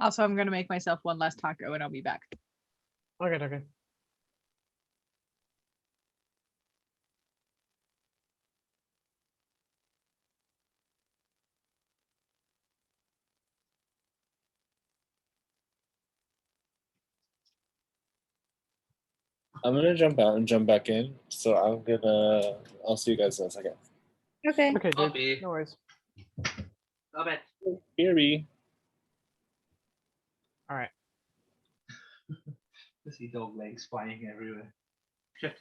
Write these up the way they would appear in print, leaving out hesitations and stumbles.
Also, I'm gonna make myself one last taco and I'll be back. Okay. I'm gonna jump out and jump back in. So I'll see you guys in a second. Okay. Okay, dude. Copy. No worries. Stop it. Eerie. All right. I see dog legs flying everywhere. Shit.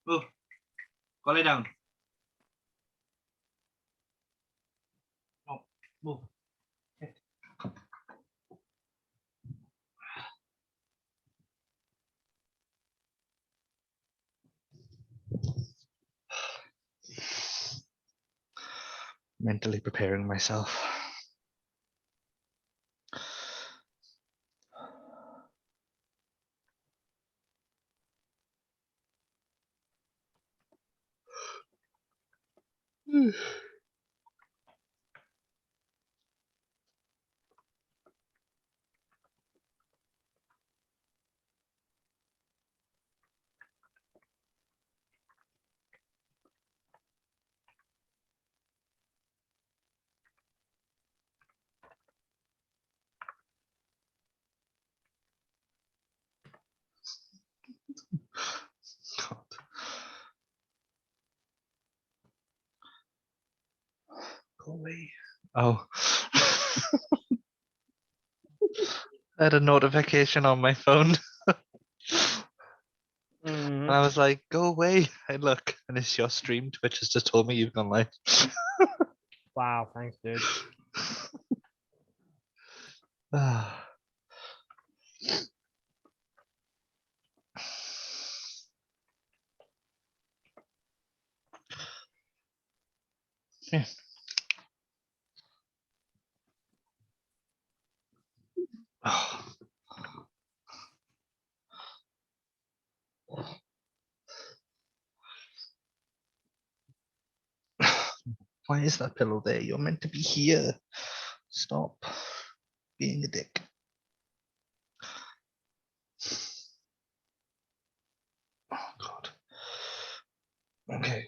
Move. Go lay down. No. Move. Shit. Mentally preparing myself. God. Go away. Oh. I had a notification on my phone. And I was like, go away. I look, and it's your stream. Twitch has just told me you've gone live. Wow, thanks, dude. Ah. Yeah. Oh. Why is that pillow there? You're meant to be here. Stop being a dick. Oh God. Okay.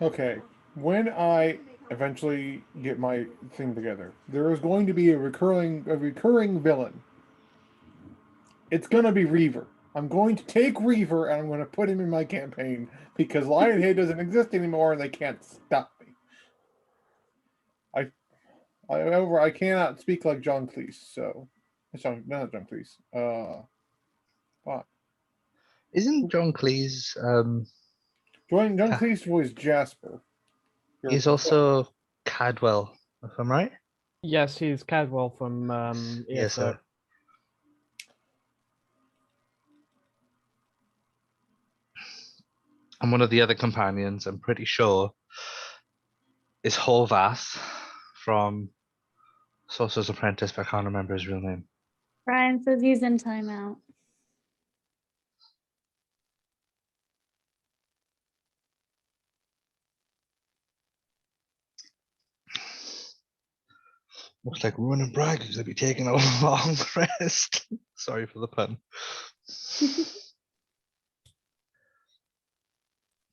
Okay, when I eventually get my thing together, there is going to be a recurring villain. It's gonna be Reaver. I'm going to take Reaver and I'm going to put him in my campaign because Lionhead doesn't exist anymore and they can't stop me. However, I cannot speak like John Cleese, so not John Cleese. What? Isn't John Cleese? John Cleese was Jasper. He's also Cadwell, if I'm right. Yes, he's Cadwell from Yes, ESO. sir. And one of the other companions, I'm pretty sure, is Horvath from Sorcerer's Apprentice, but I can't remember his real name. Brian says he's in timeout. Looks like Rowan and Bragg is going to be taking a long rest. Sorry for the pun.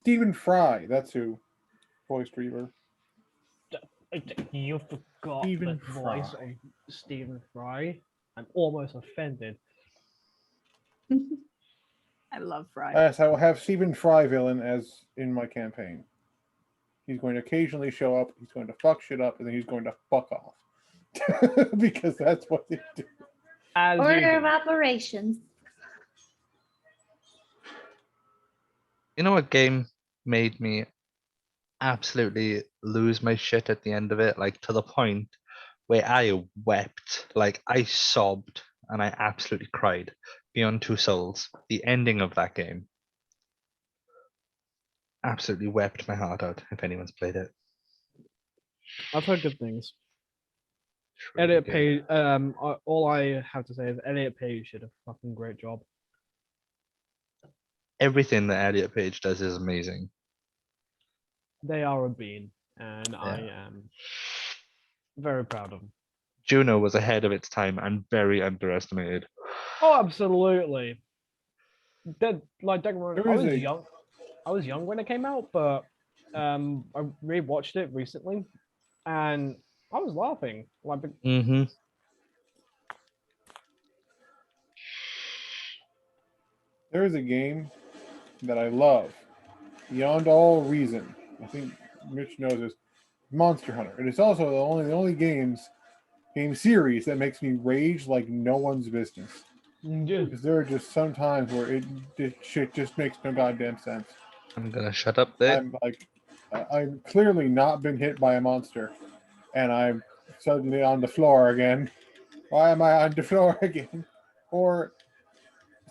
Stephen Fry, that's who voiced Reaver. You forgot Stephen the voice Fry. of Stephen Fry. I'm almost offended. I love Fry. Yes, I will have Stephen Fry villain as in my campaign. He's going to occasionally show up, he's going to fuck shit up, and then he's going to fuck off. Because that's what they do. As Order of usual. operations. You know what game made me absolutely lose my shit at the end of it? Like to the point where I wept, like I sobbed and I absolutely cried. Beyond Two Souls, the ending of that game. Absolutely wept my heart out if anyone's played it. I've heard good things. It's really Elliot good. Page. All I have to say is Elliot Page did a fucking great job. Everything that Elliot Page does is amazing. They are a bean, and Yeah. I am Very proud of him. Juno was ahead of its time and very underestimated. Oh, absolutely. That like don't get me wrong, There I is was a- young. I was young when it came out, but I rewatched it recently, and I was laughing. Like, Mm-hmm. There is a game that I love beyond all reason. I think Mitch knows this. Monster Hunter. It is also the only game series that makes me rage like no one's business. just Because there are just some times where this shit just makes no goddamn sense. I'm gonna shut up there. I'm like, I'm clearly not been hit by a monster, and I'm suddenly on the floor again. Why am I on the floor again? Or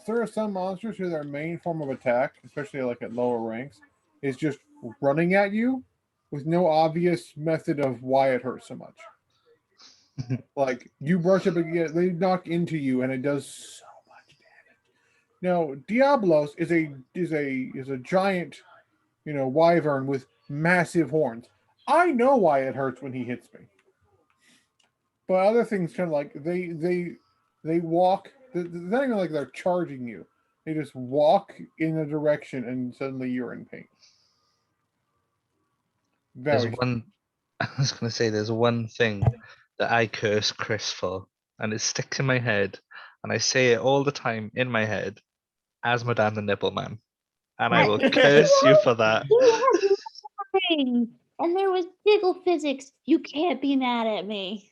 there are some monsters who their main form of attack, especially like at lower ranks, is just running at you with no obvious method of why it hurts so much. Like you brush up against, they knock into you, and it does so much damage. Now, Diablos is a giant, wyvern with massive horns. I know why it hurts when he hits me. But other things kind of like they walk. It's not even like they're charging you. They just walk in a direction, and suddenly you're in pain. There's Very. one. I was gonna say there's one thing that I curse Chris for, and it sticks in my head, and I say it all the time in my head. Asmodan the Nipple Man, and I will curse you for that. And there was jiggle physics. You can't be mad at me.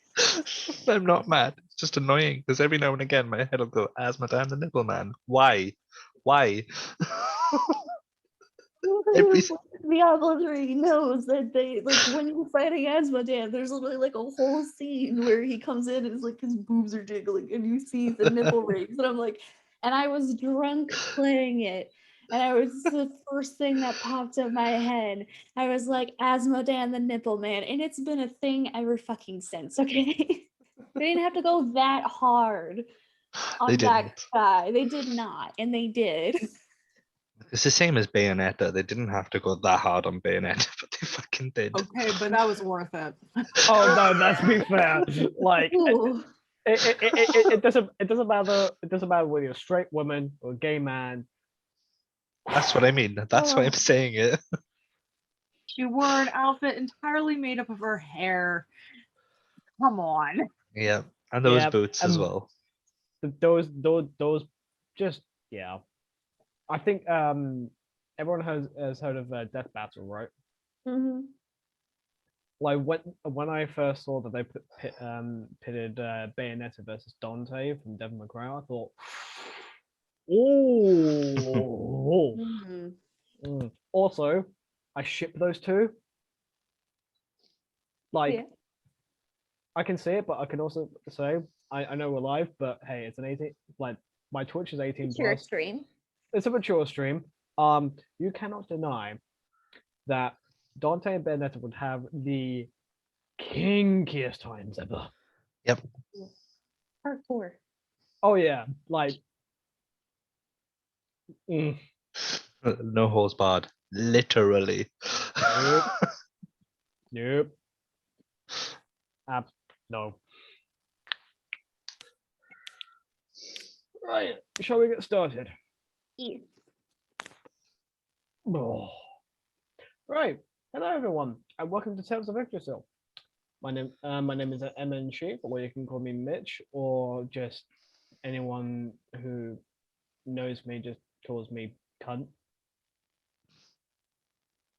I'm not mad. It's just annoying because every now and again my head will go Asmodan the Nipple Man. Why? Why? Every Diablo 3 knows that they like when you're fighting Asmodan, there's literally like a whole scene where he comes in and it's like his boobs are jiggling and you see the nipple rings. And I'm like, and I was drunk playing it. And I was the first thing that popped in my head. I was like, Asmodan the Nipple Man. And it's been a thing ever fucking since, okay? They didn't have to go that hard on They that didn't. guy. They did not, and they did. It's the same as Bayonetta. They didn't have to go that hard on Bayonetta, but they fucking did. Okay, but that was worth it. oh no, let's be fair. Like Ooh. it doesn't matter whether you're a straight woman or a gay man. That's what I mean. That's why I'm saying it. She wore an outfit entirely made up of her hair. Come on. Yeah, and those Yeah, boots as well. Those just yeah. I think everyone has heard of Death Battle, right? Mhm. Like when I first saw that they pitted Bayonetta versus Dante from Devil May Cry, I thought, oh. Mhm. Also, I ship those two. Like, Yeah. I can see it, but I can also say I know we're live, but hey, it's an 18. Like my Twitch is 18 It's your plus. stream. It's a mature stream. You cannot deny that Dante and Bayonetta would have the kinkiest times ever. Yep. Hardcore. Oh yeah, like. mm, No horse barred. Literally. Nope. Nope. No. Right. Shall we get started? Yeah. Oh. Right. Hello, everyone, and welcome to Tales of Yggdrasil. My name is MN Sheep, or you can call me Mitch, or just anyone who knows me just calls me cunt.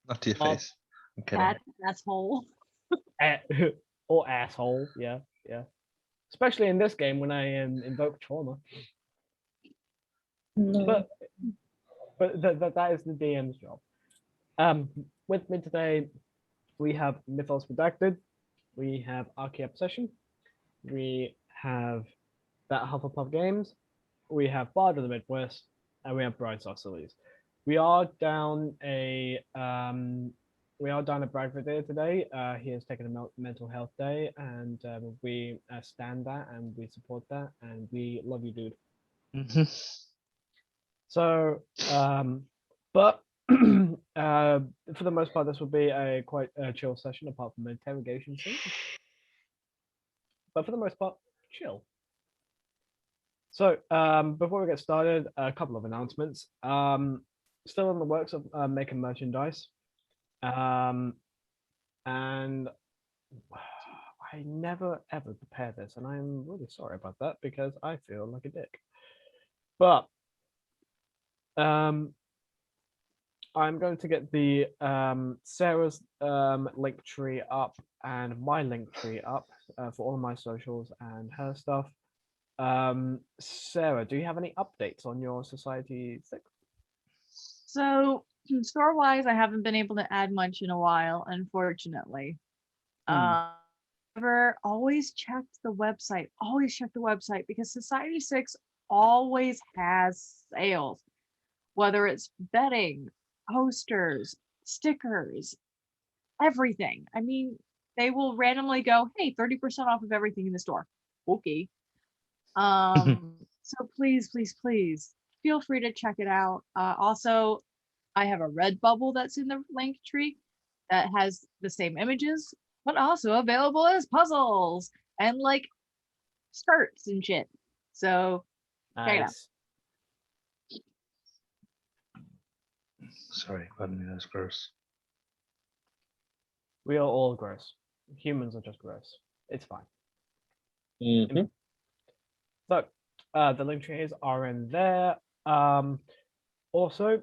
Not to your Well, face. I'm kidding. That asshole. Or asshole. Yeah, yeah. Especially in this game when I invoke trauma. No. But that is the DM's job. With me today, we have Mythos Redacted, we have Archie Obsession, we have That Hufflepuff Games, we have Bard of the Midwest, and we have Bright Sillies. We are down a Bradford day today. He has taken a mental health day, and we stand that and we support that, and we love you, dude. Mhm. So, but for the most part, this will be a quite chill session, apart from the interrogation scene. but for the most part, chill. So before we get started, a couple of announcements. Still in the works of making merchandise, and I never ever prepare this, and I'm really sorry about that because I feel like a dick. But I'm going to get the Sarah's link tree up and my link tree up for all of my socials and her stuff. Sarah, do you have any updates on your Society 6? So store wise, I haven't been able to add much in a while, unfortunately. However, always check the website. Always check the website because Society 6 always has sales, whether it's bedding, posters, stickers, everything. I mean, they will randomly go, hey, 30% off of everything in the store. Okay. So please, please, please feel free to check it out. Also, I have a red bubble that's in the link tree that has the same images, but also available as puzzles and like skirts and shit. So check it out. Nice. Sorry, pardon me, that's gross. We are all gross. Humans are just gross. It's fine. Mhm. So the link trees are in there. Also,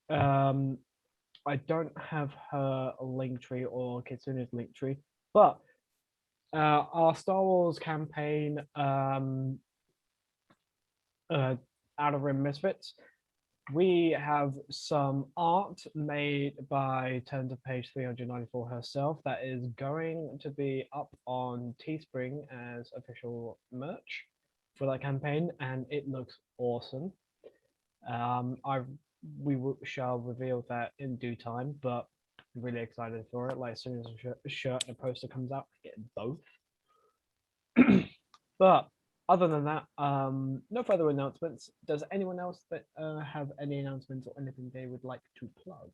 I don't have her link tree or Kitsune's link tree, but our Star Wars campaign, Out of Rim Misfits, we have some art made by Turn to Page 394 herself that is going to be up on Teespring as official merch for that campaign, and it looks awesome. Shall reveal that in due time, but I'm really excited for it. Like as soon as a shirt and a poster comes out, I get both. But other than that, no further announcements. Does anyone else that have any announcements or anything they would like to plug?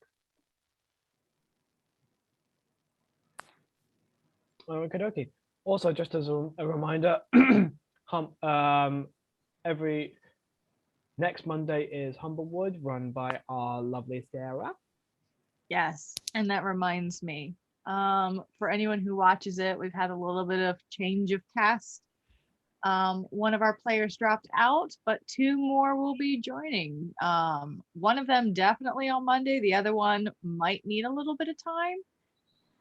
Okay, dokie. Also, just as a reminder, every next Monday is Humblewood, run by our lovely Sarah. Yes, and that reminds me. For anyone who watches it, we've had a little bit of change of cast. One of our players dropped out, but 2 more will be joining. One of them definitely on Monday. The other one might need a little bit of time.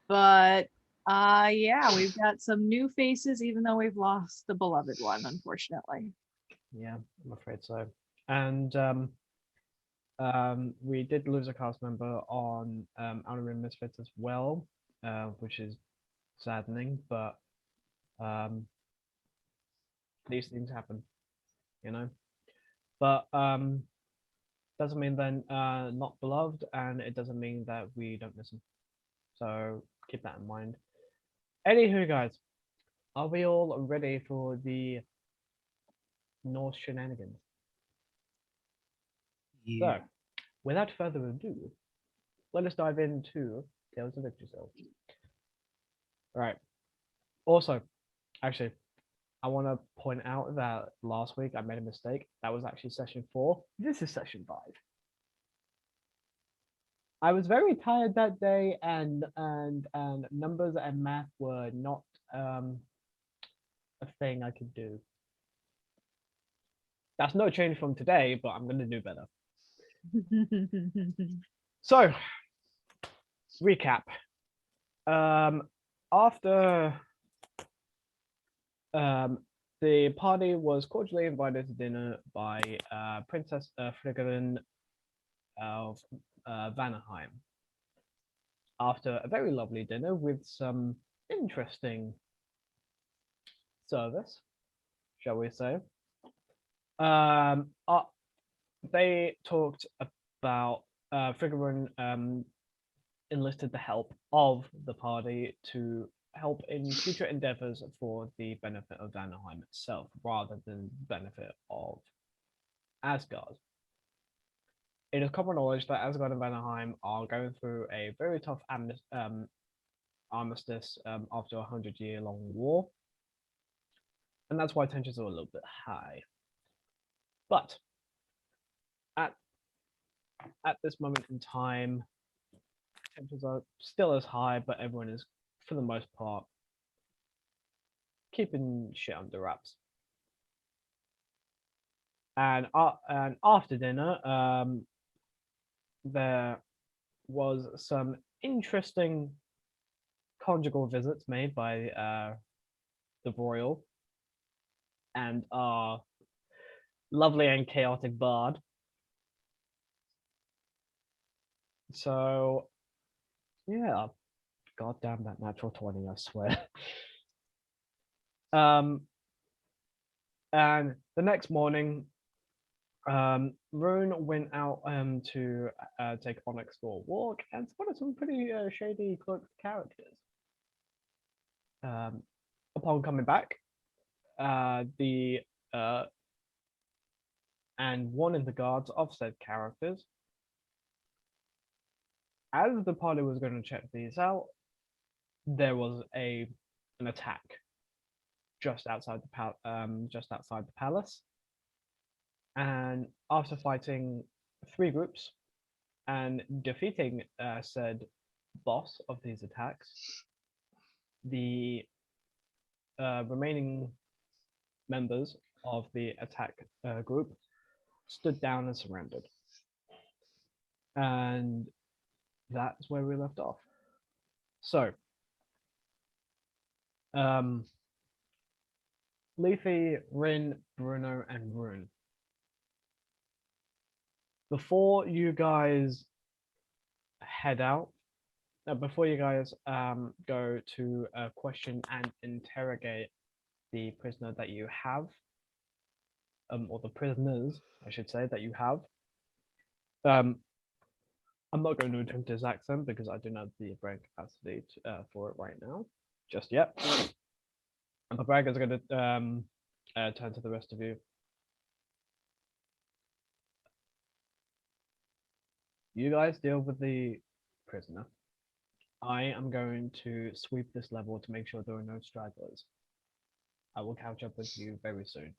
But yeah, we've got some new faces, even though we've lost the beloved one, unfortunately. Yeah, I'm afraid so. And we did lose a cast member on Outer Rim Misfits as well, which is saddening, but these things happen, you know. But doesn't mean they're not beloved, and it doesn't mean that we don't listen. So keep that in mind. Anywho, guys, are we all ready for the Norse shenanigans? So, without further ado, let us dive into Tales of Yggdrasil. Right. Also, actually, I want to point out that last week I made a mistake. That was actually session 4. This is session 5. I was very tired that day, and numbers and math were not a thing I could do. That's no change from today, but I'm gonna do better. So, recap. After the party was cordially invited to dinner by Princess Friggarin of Vanaheim. After a very lovely dinner with some interesting service, shall we say, they talked about Friggarin enlisted the help of the party to help in future endeavors for the benefit of Vanaheim itself, rather than benefit of Asgard. It is common knowledge that Asgard and Vanaheim are going through a very tough armistice after a 100-year-long war. and that's why tensions are a little bit high. But at this moment in time, tensions are still as high, but everyone is, for the most part, keeping shit under wraps. And after dinner, there was some interesting conjugal visits made by the royal and our lovely and chaotic bard. So, yeah, god damn that natural 20, I swear. And the next morning, Rune went out to take Onyx for a walk and spotted some pretty shady cloaked characters. Upon coming back, the and one of the guards of said characters, as the party was going to check these out, there was an attack just outside the palace. And after fighting 3 groups and defeating said boss of these attacks, the remaining members of the attack group stood down and surrendered. And that's where we left off. So, Leafy, Rin, Bruno, and Rune. Before you guys head out, before you guys go to question and interrogate the prisoner that you have, or the prisoners, I should say, that you have, I'm not going to attempt his accent because I do not have the brain capacity for it right now, just yet. And the brag is going to turn to the rest of you. You guys deal with the prisoner. I am going to sweep this level to make sure there are no stragglers. I will catch up with you very soon.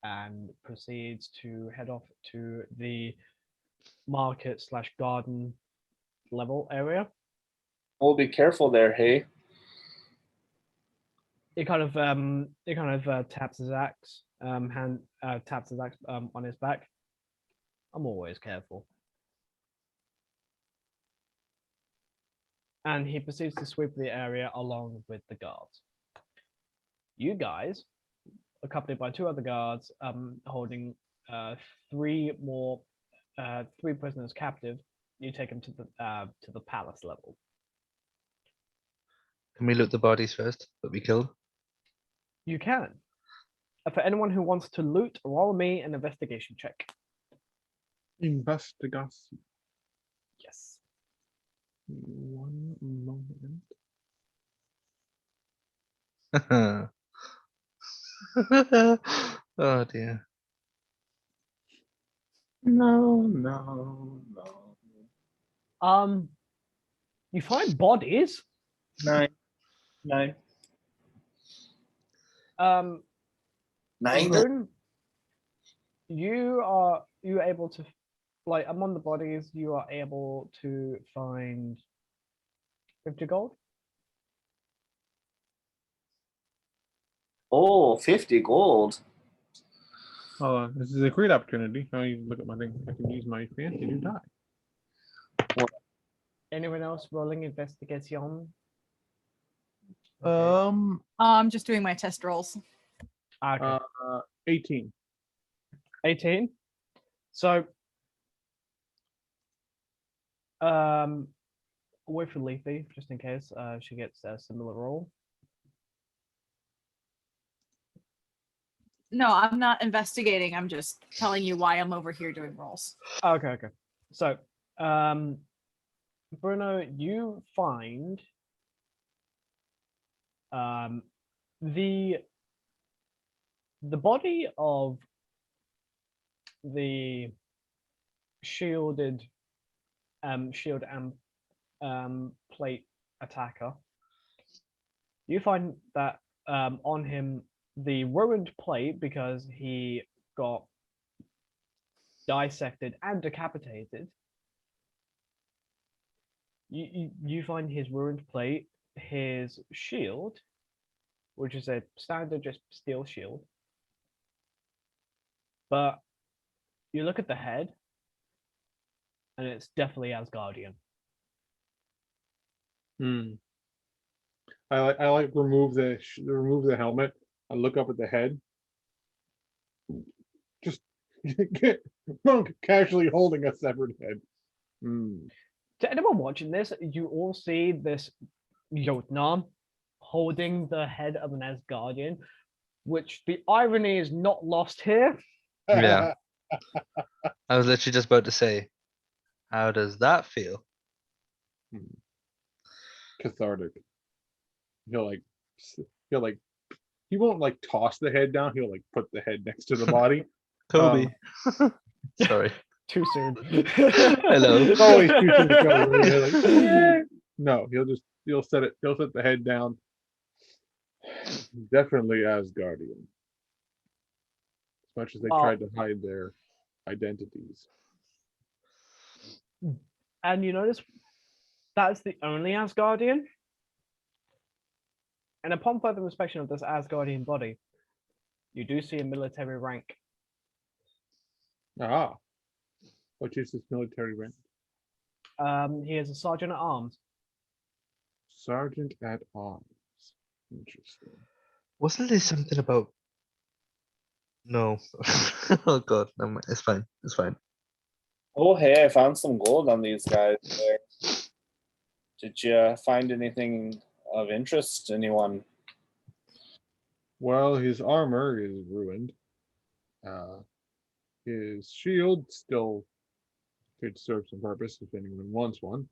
And proceeds to head off to the market / garden level area. Well, be careful there, hey. He kind of taps his axe, taps his axe on his back. I'm always careful. And he proceeds to sweep the area along with the guards. You guys, accompanied by 2 other guards, holding 3 prisoners captive, you take them to the palace level. Can we loot the bodies first that we killed? You can. For anyone who wants to loot, roll me an investigation check. Investigation. Yes. One moment. Oh dear. No. You find bodies. 9. Rune, you're able to, like, among the bodies, you are able to find 50 gold. Oh, 50 gold. This is a great opportunity. Now you look at my thing. I can use my fancy new die. Anyone else rolling investigation? I'm just doing my test rolls. Okay. 18. 18. So, wait for Leafy, just in case she gets a similar roll. No, I'm not investigating. I'm just telling you why I'm over here doing rolls. Okay. So, Bruno, you find the body of the shielded shield and plate attacker you find that on him the ruined plate, because he got dissected and decapitated. You find his ruined plate, his shield, which is a standard just steel shield. But you look at the head, and it's definitely Asgardian. Hmm. I like remove the helmet. I look up at the head. Just get Monk casually holding a severed head. Hmm. To anyone watching this, you all see this Jotnar holding the head of an Asgardian, which the irony is not lost here. Yeah. I was literally just about to say, how does that feel? Cathartic. He'll like he'll like he won't like toss the head down. He'll like put the head next to the body. Kobe. Sorry. Too soon. Hello. It's always too soon to go. Really. Like, yeah. No, he'll set the head down. Definitely Asgardian. As much as they Well- tried to hide their identities. And you notice that's the only Asgardian. And upon further inspection of this Asgardian body, you do see a military rank. Ah. What is this military rank? He is a sergeant at arms. Sergeant at arms. Interesting. Wasn't there something about? No. Oh god, no, it's fine. It's fine. Oh, hey, I found some gold on these guys there. Did you find anything of interest? Anyone? Well, his armor is ruined. His shield still could serve some purpose if anyone wants one.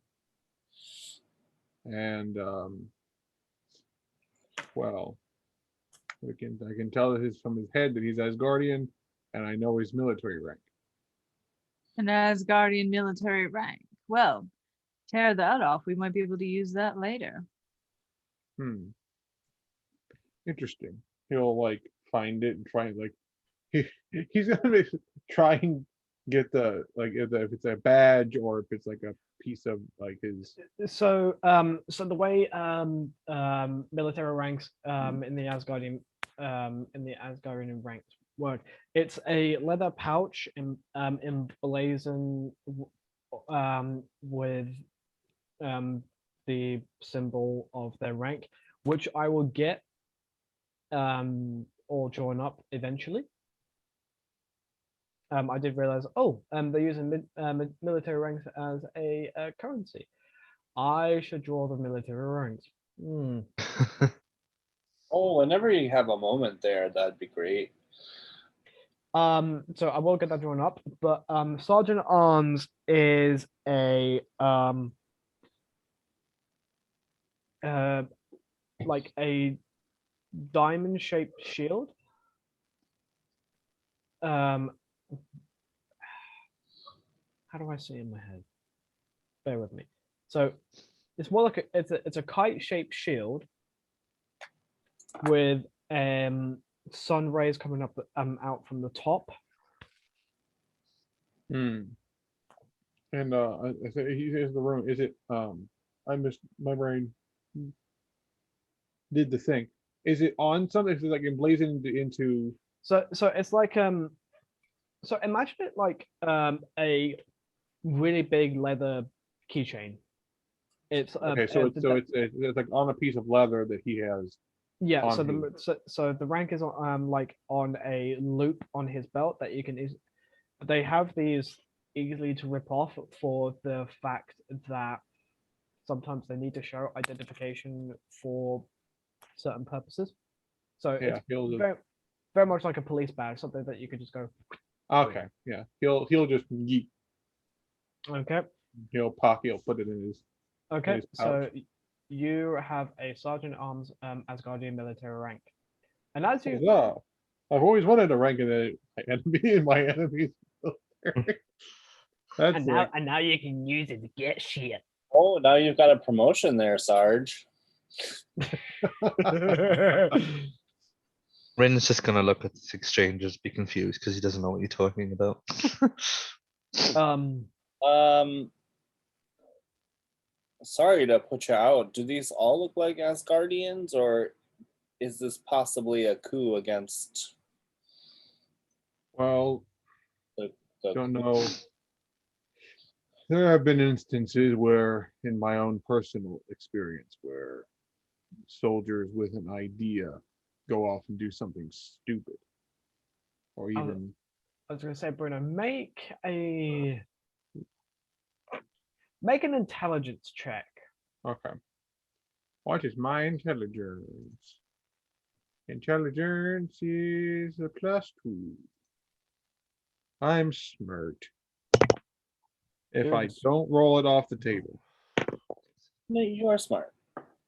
And well, I can tell from his head that he's Asgardian, and I know his military rank. An Asgardian military rank. Well, tear that off. We might be able to use that later. Hmm. Interesting. He'll like find it and try and like he's gonna try and get the like if it's a badge or if it's like a piece of like his. So, so the way military ranks in the Asgardian ranks work, it's a leather pouch emblazoned with the symbol of their rank, which I will get all drawn up eventually. I did realize, they're using military ranks as a currency. I should draw the military ranks. Hmm. Oh, whenever you have a moment there, that'd be great. So I will get that drawn up, but Sergeant at Arms is a like a diamond-shaped shield. How do I say it in my head? Bear with me. So it's more like it's a kite-shaped shield with sun rays coming up out from the top. Hmm. And I say he says the room. Is it I missed my brain did the thing. Is it on something? Is it like emblazoned into So it's like so imagine it like a really big leather keychain. It's okay, so it's like on a piece of leather that he has. yeah. on So his- so the rank is on like on a loop on his belt that you can they have these easily to rip off for the fact that sometimes they need to show identification for certain purposes. So Yeah, it's he'll just, very much like a police badge, something that you could just go, okay, yeah. He'll just yeet. okay, He'll put it in his okay. his So pouch. you have a sergeant at arms Asgardian military rank, and as you Huzzah. I've always wanted to rank in my enemy's military. That's like, and now you can use it to get shit. Oh, now you've got a promotion there, Sarge. Rin's just gonna look at this exchanges, be confused because he doesn't know what you're talking about. Um, sorry to put you out. Do these all look like Asgardians, or is this possibly a coup against Well, the don't know. There have been instances where, in my own personal experience, where soldiers with an idea go off and do something stupid, or Oh. even I was gonna say, Bruno, make an intelligence check. okay. What is my intelligence? Intelligence is a +2. I'm smart. If I don't roll it off the table, No, you are smart.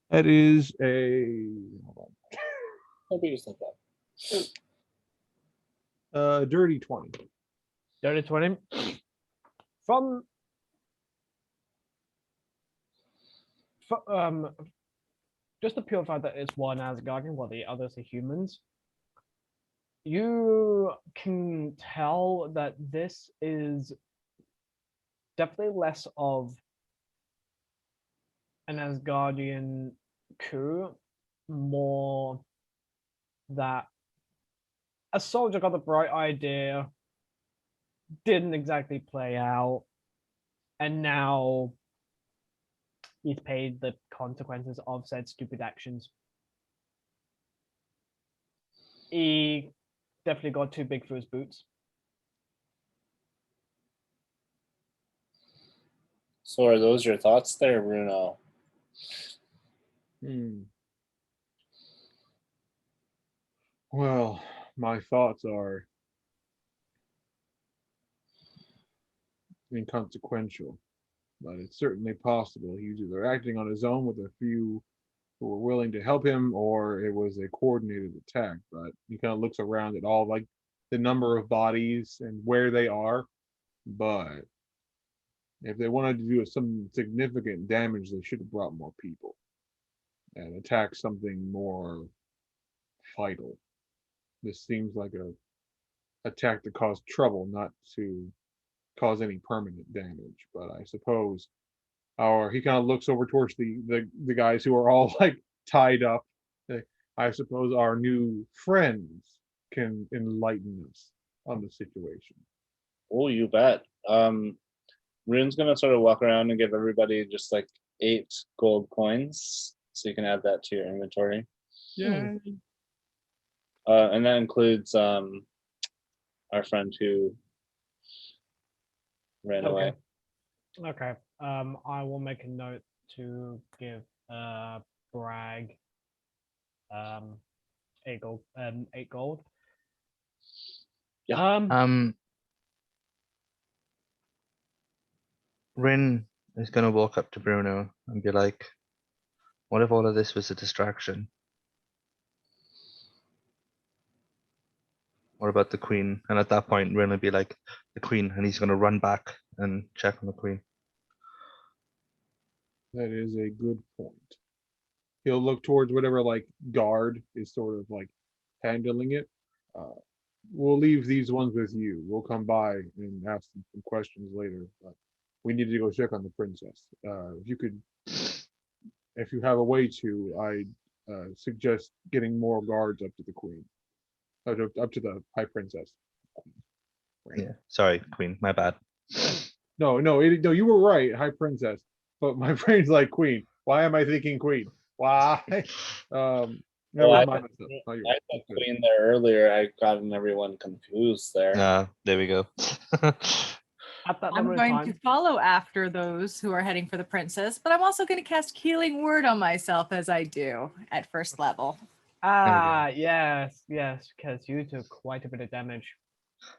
that is a Nobody just like that. dirty 20. Dirty 20. From just the pure fact that it's one Asgardian while the others are humans, you can tell that this is definitely less of an Asgardian coup, more that a soldier got the bright idea, didn't exactly play out, and now he's paid the consequences of said stupid actions. He definitely got too big for his boots. So are those your thoughts there, Bruno? Well, my thoughts are inconsequential, but it's certainly possible he's either acting on his own with a few who were willing to help him, or it was a coordinated attack. But he kind of looks around at all like the number of bodies and where they are. But if they wanted to do some significant damage, they should have brought more people and attacked something more vital. This seems like a attack to cause trouble, not to cause any permanent damage. But I suppose our he kind of looks over towards the guys who are all like tied up. I suppose our new friends can enlighten us on the situation. Oh, you bet. Rune's gonna sort of walk around and give everybody just like 8 gold coins, so you can add that to your inventory. Yeah. And that includes our friend who ran away. Okay. I will make a note to give Bragg 8 gold. 8 gold. Yeah. Rin is gonna walk up to Bruno and be like, "What if all of this was a distraction? What about the Queen?" And at that point, Rin will be like, "The Queen," and he's gonna run back and check on the Queen. That is a good point. He'll look towards whatever like guard is sort of like handling it. We'll leave these ones with you. We'll come by and ask them some questions later. But we need to go check on the princess. If you have a way to, I suggest getting more guards up to the queen, up to the high princess. Yeah, sorry, Queen, my bad. No, you were right, high princess. But my brain's like queen. Why am I thinking queen? Why? Well, I mind. said Queen there earlier. I gotten everyone confused there. There we go. At that I'm moment in going time, to follow after those who are heading for the princess, but I'm also going to cast Healing Word on myself as I do at first level. yes, because you took quite a bit of damage.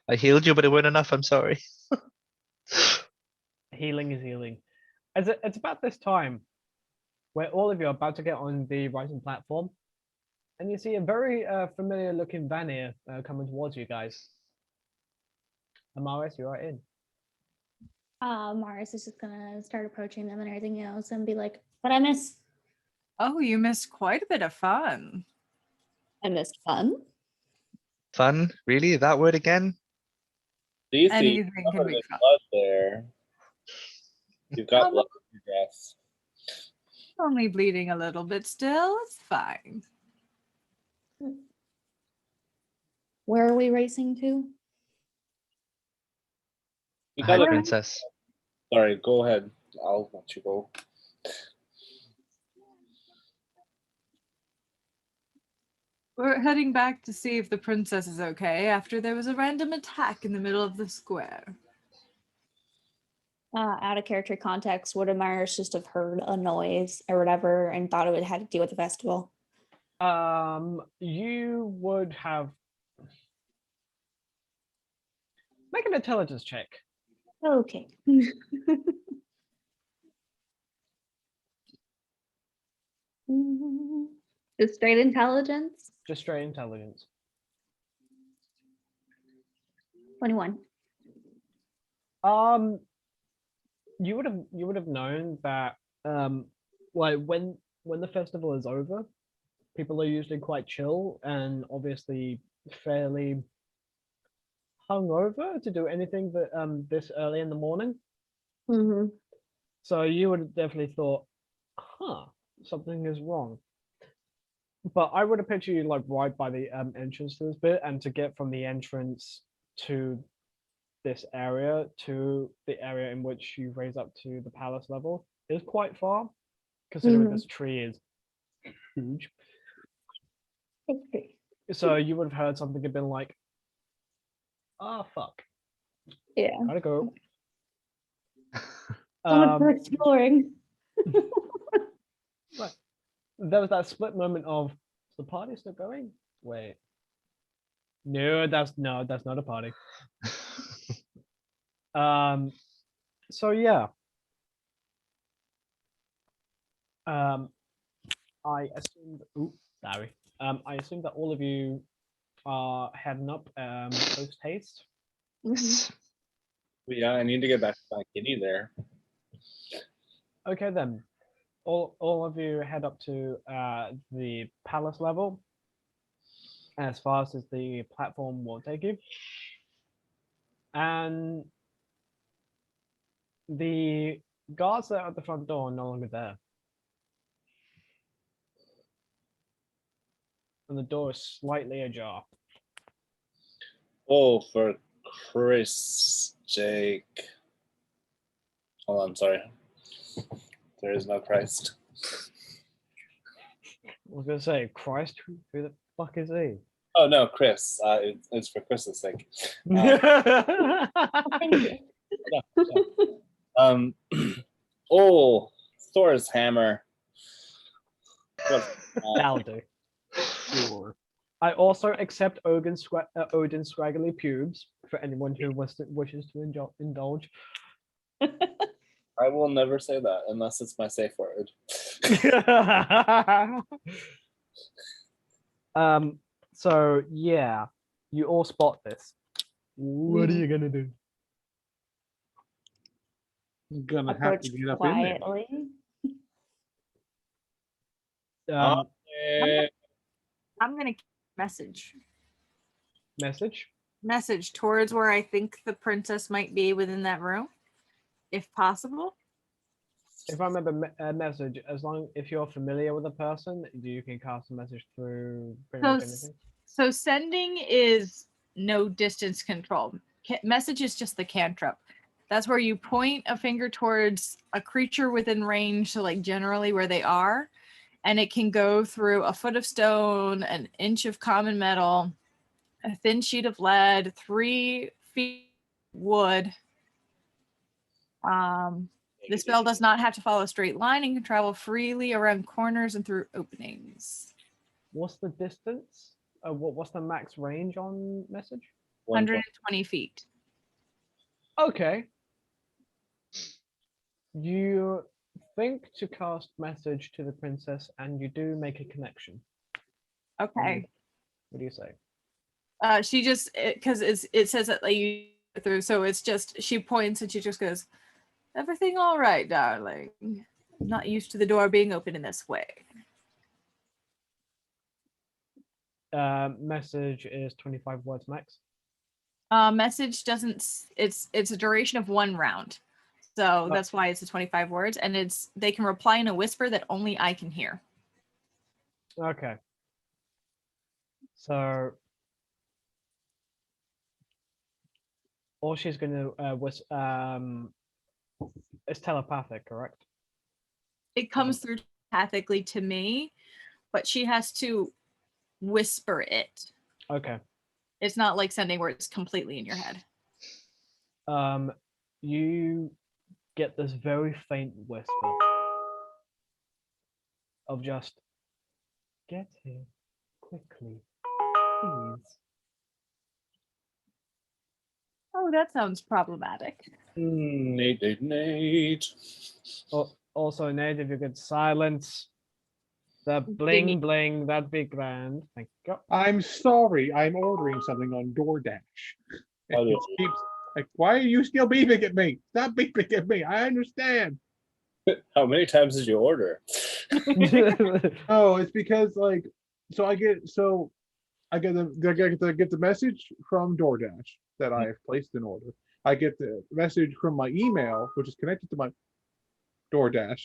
I healed you, but it wasn't enough. I'm sorry. Healing is healing. It's about this time where all of you are about to get on the rising platform, and you see a very familiar looking vanir coming towards you guys. Amaris, you are in. Mars is just gonna start approaching them and everything else and be like, "What I miss?" Oh, you missed quite a bit of fun. I missed fun. Fun? Really? That word again? DC, Anything can covered be in fun. blood there. You've got Oh, blood in your dress. Only bleeding a little bit still. It's fine. Where are we racing to? You High got it. princess. Sorry, go ahead. I'll let you go. We're heading back to see if the princess is okay after there was a random attack in the middle of the square. Out of character context, would Amaris just have heard a noise or whatever and thought it would have to do with the festival? You would have make an intelligence check. Okay. Just straight intelligence? Just straight intelligence. 21. You would have known that like when the festival is over, people are usually quite chill and obviously fairly hungover to do anything that this early in the morning. Mm-hmm. So you would have definitely thought, huh, something is wrong. But I would have pictured you like right by the entrance to this bit, and to get from the entrance to this area to the area in which you raise up to the palace level is quite far, considering Mhm. this tree is huge. Okay. So you would have heard something and been like, "Ah, fuck, Yeah. gotta go." Someone for exploring. Right. There was that split moment of, is the party still going? Wait, no, that's not a party. So yeah. I assumed. Ooh, sorry. I assume that all of you are heading up post haste. Mhm. Yeah, I need to get back to my kitty there. Okay then. All of you head up to the palace level as fast as the platform will take you. And the guards that are at the front door are no longer there. And the door is slightly ajar. Oh, for Chris, Jake. Hold on, sorry. There is no Christ. I was gonna say, Christ, who the fuck is he? Oh no, Chris. It's for Chris's sake. Thank you. Um, oh, Thor's hammer. What? That'll do. Sure. I also accept Odin's scraggly pubes for anyone who wishes to indulge. I will never say that unless it's my safe word. So yeah, you all spot this. What are you gonna do? Gonna have Approach to get up in there. quietly. Um, I'm gonna message message. towards where I think the princess might be within that room, if possible. If I remember a message, as long if you're familiar with a person, you can cast a message through pretty So, much anything. so sending is no distance control. Message is just the cantrip. That's where you point a finger towards a creature within range, so like generally where they are, and it can go through a foot of stone, an inch of common metal, a thin sheet of lead, 3 feet wood. The spell does not have to follow a straight line and can travel freely around corners and through openings. What's the distance? What's the max range on message? 120 feet. Okay. You think to cast message to the princess, and you do make a connection. Okay. What do you say? She just, because it says that like you go through, so it's just she points and she just goes, "Everything all right, darling? I'm not used to the door being open in this way." message is 25 words max. Message doesn't. It's a duration of 1 round, so that's why it's the 25 words, and they can reply in a whisper that only I can hear. Okay. So all she's gonna was it's telepathic, correct? It comes through telepathically to me, but she has to whisper it. Okay. It's not like sending where it's completely in your head. You get this very faint whisper of just get here quickly, please. Oh, that sounds problematic. Nate. Also, Nate, if you could silence the bling bling, that'd be grand. Thank you. I'm sorry. I'm ordering something on DoorDash. Oh, And yeah. it keeps like, why are you still beeping at me? Stop beeping at me. I understand. How many times did you order? Oh, it's because like, so I get the message from DoorDash that I have placed an order. I get the message from my email, which is connected to my DoorDash,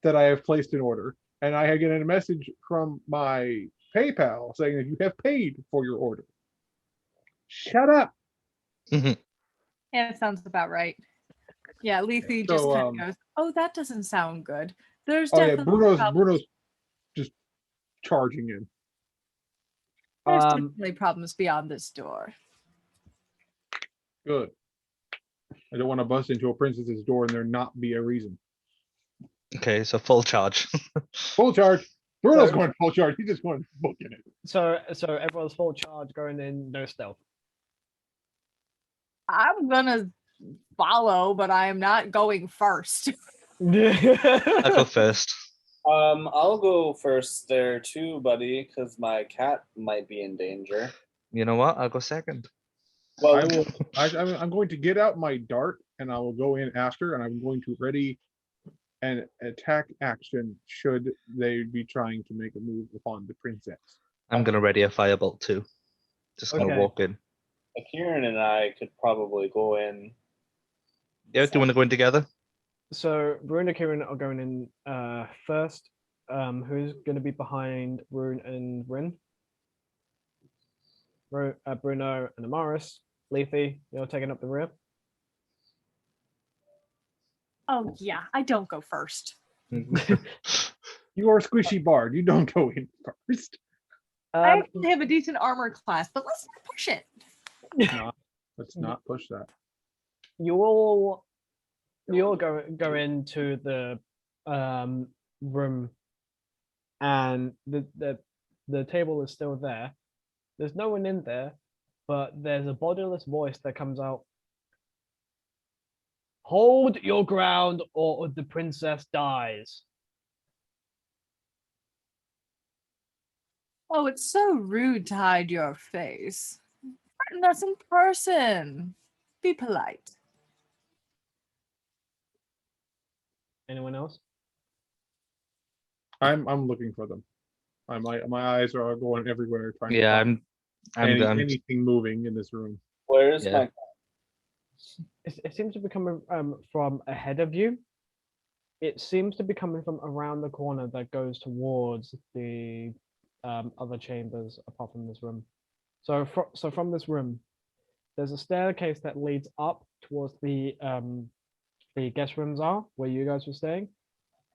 that I have placed an order, and I get a message from my PayPal saying that you have paid for your order. Shut up. Yeah, it sounds about right. Yeah, Lethe just So, kind of goes, "Oh, that doesn't sound good." There's Oh yeah, definitely Bruno's just charging in. there's definitely problems beyond this door. Good. I don't want to bust into a princess's door and there not be a reason. Okay, so full charge. Full charge. Bruno's So- going full charge. He's just going booking it. So everyone's full charge going in, no stealth. I'm gonna follow, but I am not going first. I'll go first. I'll go first there too, buddy, because my cat might be in danger. You know what? I'll go second. Well, I will. I'm going to get out my dart and I will go in after, and I'm going to ready an attack action should they be trying to make a move upon the princess. I'm gonna ready a firebolt too. Just gonna Okay. walk in. Kieran and I could probably go in. Yeah, do you want to go in together? So Rune and Kieran are going in first. Who's going to be behind Rune and Rin? Bruno and Amaris. Lethe, you're taking up the rear. Oh yeah, I don't go first. You are a squishy bard. You don't go in first. I actually have a decent armor class, but let's not push it. Let's not push that. You all go into the room, and the table is still there. There's no one in there, but there's a bodiless voice that comes out. Hold your ground, or the princess dies. Oh, it's so rude to hide your face. Threaten us in person. Be polite. Anyone else? I'm looking for them. My eyes are going everywhere trying to Yeah, find I'm anything moving in this room. Where's Yeah. my? It seems to be coming from ahead of you. It seems to be coming from around the corner that goes towards the other chambers apart from this room. So from this room, there's a staircase that leads up towards the guest rooms are where you guys were staying,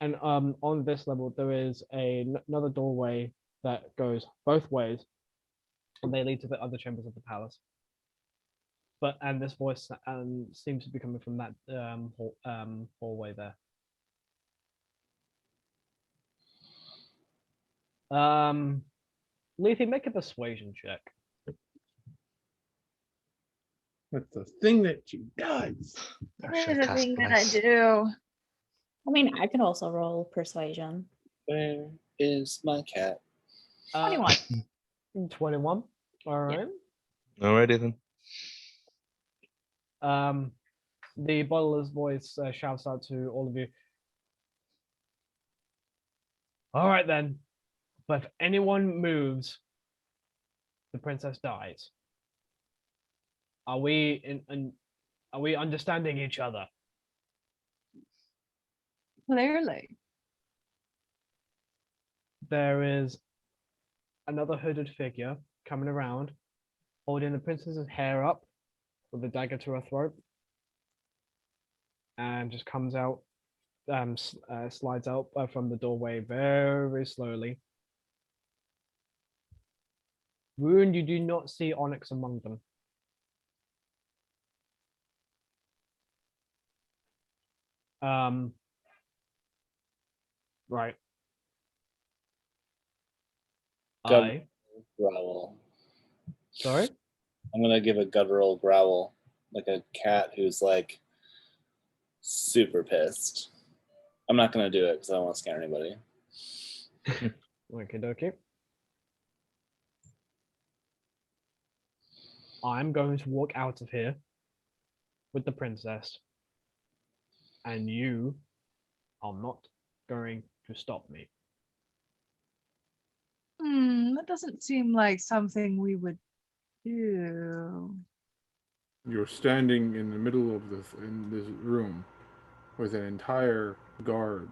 and on this level there is another doorway that goes both ways, and they lead to the other chambers of the palace. And this voice seems to be coming from that hallway there. Lethe, make a persuasion check. That's the thing that she does. I should have cast bless. do. I mean, I could also roll persuasion. Where is my cat? 21. 21. All right. Alrighty then. The bottler's voice shouts out to all of you. All right then, but if anyone moves, the princess dies. Are we are we understanding each other? Clearly. There is another hooded figure coming around, holding the princess's hair up with a dagger to her throat, and just comes out, slides out from the doorway very slowly. Rune, you do not see Onyx among them. Right. Gut- I. Growl. Sorry? I'm gonna give a guttural growl, like a cat who's like super pissed. I'm not gonna do it because I don't want to scare anybody. Okay, dokie. I'm going to walk out of here with the princess, and you are not going to stop me. That doesn't seem like something we would do. You're standing in the middle of this room with an entire guard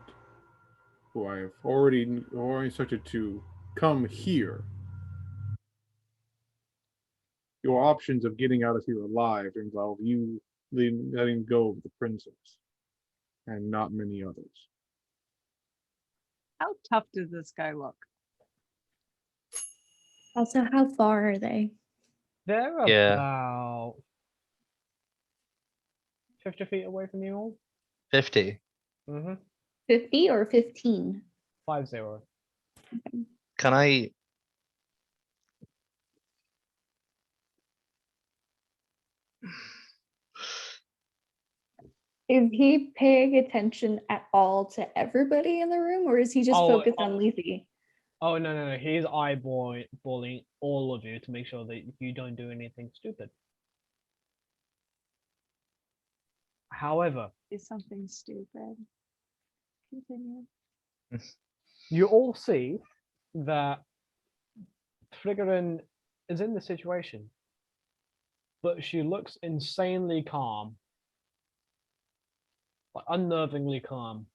who I have already instructed to come here. Your options of getting out of here alive involve you letting go of the princess, and not many others. How tough does this guy look? Also, how far are they? They're Yeah. about 50 feet away from you all. 50. Mm-hmm. 50 or 15? 50. Can I? Is he paying attention at all to everybody in the room, or is he just focused on Lethe? Oh, no. He's eyeballing all of you to make sure that you don't do anything stupid. However, Is something stupid? Continue. you all see that Friggeren is in the situation, but she looks insanely calm, like unnervingly calm.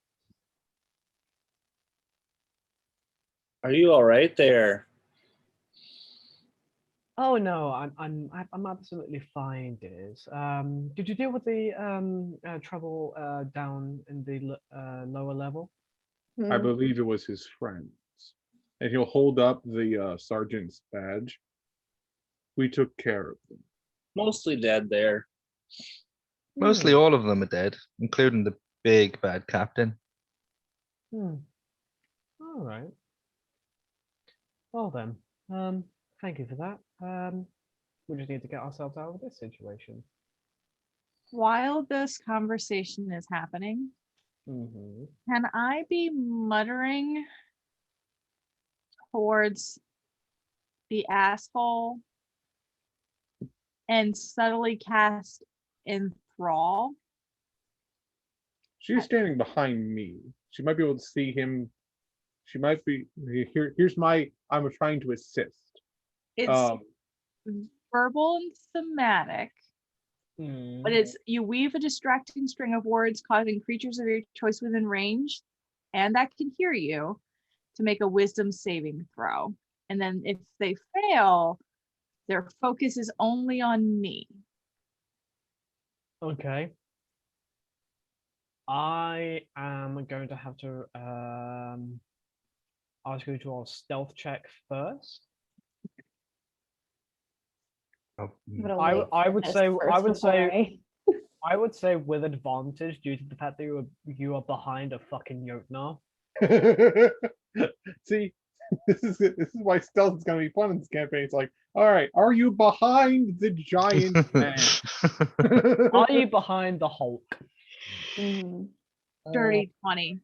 Are you all right there? Oh no, I'm absolutely fine, dears. Did you deal with the trouble down in the lower level? I Hmm. believe it was his friends. And he'll hold up the sergeant's badge. We took care of them. Mostly dead there. Mostly all of them are dead, including the big bad captain. All right. Well then, thank you for that. We just need to get ourselves out of this situation. While this conversation is happening, Mm-hmm. can I be muttering towards the asshole and subtly cast enthrall? She's standing behind me. She might be able to see him. She might be here's my I'm trying to assist. It's verbal and thematic, but it's you weave a distracting string of words causing creatures of your choice within range and that can hear you to make a wisdom saving throw. And then if they fail, their focus is only on me. Okay. I am going to have to ask you to roll a stealth check first. Oh, I would say with advantage due to the fact that you are behind a fucking Jotnar. See, this is why stealth is gonna be fun in this campaign. It's like, all right, are you behind the giant man? Are you behind the Hulk? Mhm. Dirty 20.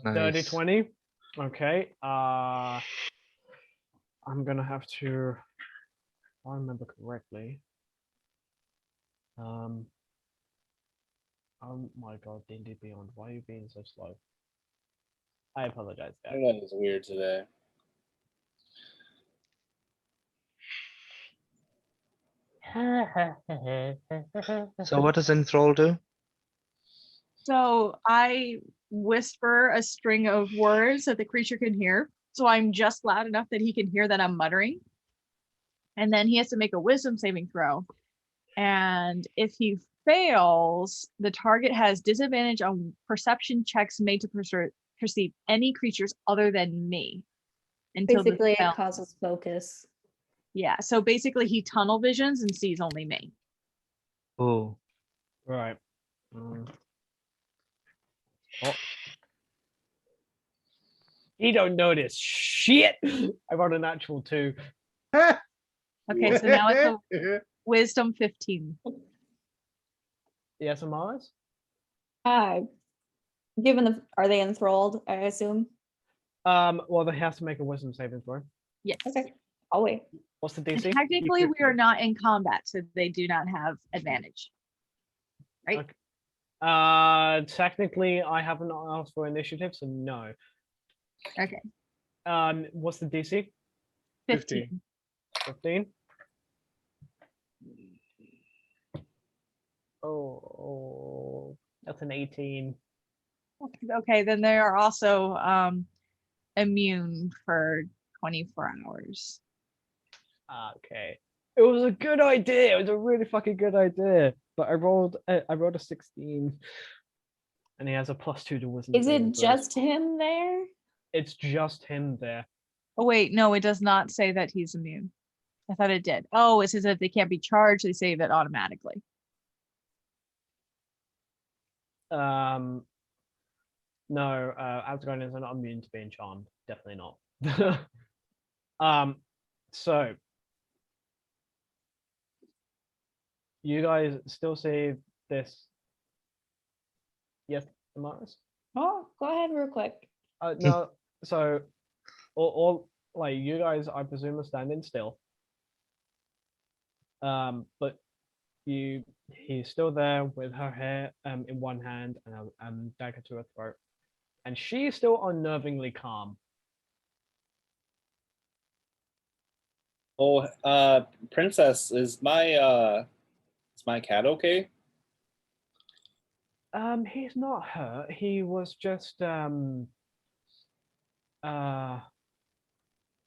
Dirty nice. 20. Okay. I'm gonna have to, if I remember correctly. Oh my god, D&D Beyond, why are you being so slow? I apologize, guys. Internet is weird today. So what does enthrall do? So I whisper a string of words that the creature can hear. So I'm just loud enough that he can hear that I'm muttering. And then he has to make a wisdom saving throw. And if he fails, the target has disadvantage on perception checks made to perceive any creatures other than me. Until the Basically, spell. it causes focus. Yeah. So basically, he tunnel visions and sees only me. Oh, Right. Mm. Oh. He don't notice shit. I rolled a natural 2. Okay. So now it's a wisdom 15. Yes, Amaris? Given are they enthralled, I assume? Well, they have to make a wisdom saving throw. Yes. Okay, I'll wait. What's the And DC? technically, we are not in combat, so they do not have advantage. Right? Okay. Technically, I haven't asked for initiative, so no. Okay. What's the DC? 15. 15. Oh, that's an 18. Okay, then they are also immune for 24 hours. Okay. It was a good idea. It was a really fucking good idea. But I rolled a 16. And he has a +2 to wisdom. Is saving it throws. just him there? It's just him there. Oh wait, no, it does not say that he's immune. I thought it did. Oh, it says that they can't be charged, they save it automatically. No, Asgardians are not immune to being charmed. Definitely not. So you guys still see this? Yes, Amaris? Oh, go ahead real quick. No, so all like you guys, I presume, are standing still. But he's still there with her hair in one hand and a dagger to her throat, and she's still unnervingly calm. Oh, princess, is my cat okay? He's not hurt. He was just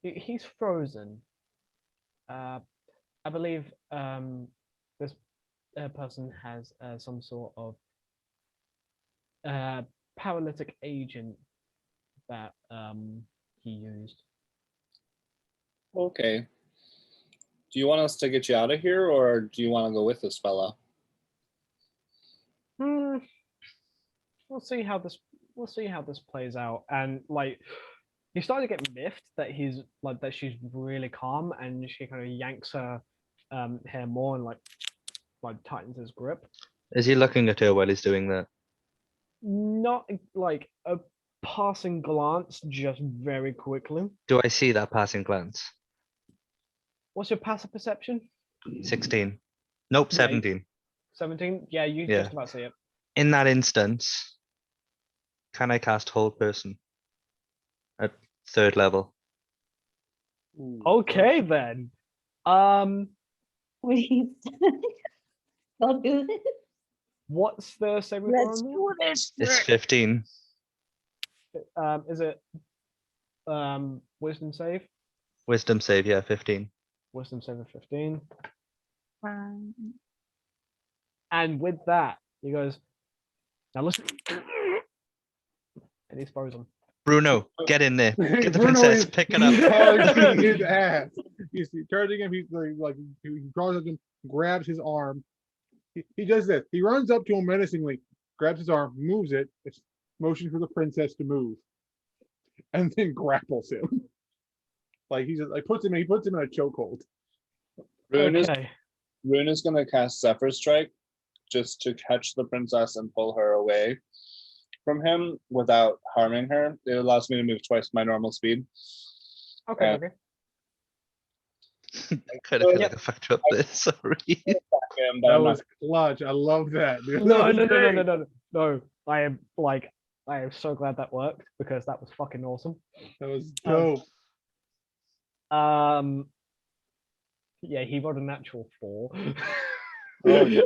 he's frozen. I believe this person has some sort of paralytic agent that he used. Okay. Do you want us to get you out of here, or do you want to go with this fella? We'll see how this plays out. And like he's starting to get miffed that he's like that she's really calm, and she kind of yanks her hair more and like tightens his grip. is he looking at her while he's doing that? Not like a passing glance, just very quickly. Do I see that passing glance? What's your passive perception? 16. Nope, Yeah, 17. 17? Yeah, you Yeah. just about see it. In that instance, can I cast Hold Person at 3rd level? Okay then. Please. Don't do this. What's the saving throw? Let's on do this. It's 15. that? Is it wisdom save? Wisdom save, yeah, 15. Wisdom save of 15. Um, And with that, he goes, now listen. And he's frozen. Bruno, get in there. Get the Bruno princess, is- pick it he's up. charging his ass. He's charging him. He's like he draws at him, grabs his arm. He does this. He runs up to him menacingly, grabs his arm, moves it, motion for the princess to move, and then grapples him. Like he puts him in a chokehold. Rune Okay. is gonna cast Zephyr Strike just to catch the princess and pull her away from him without harming her. It allows me to move twice my normal speed. Okay. Uh, Okay. I kind of feel Yep. like I fucked up there, sorry. But That I'm not was clutch. I love that, dude. No, That was no, no, no, great. no, no, no, no. I am so glad that worked because that was fucking awesome. That was dope. Yeah, he rolled a natural 4. Oh, yeah.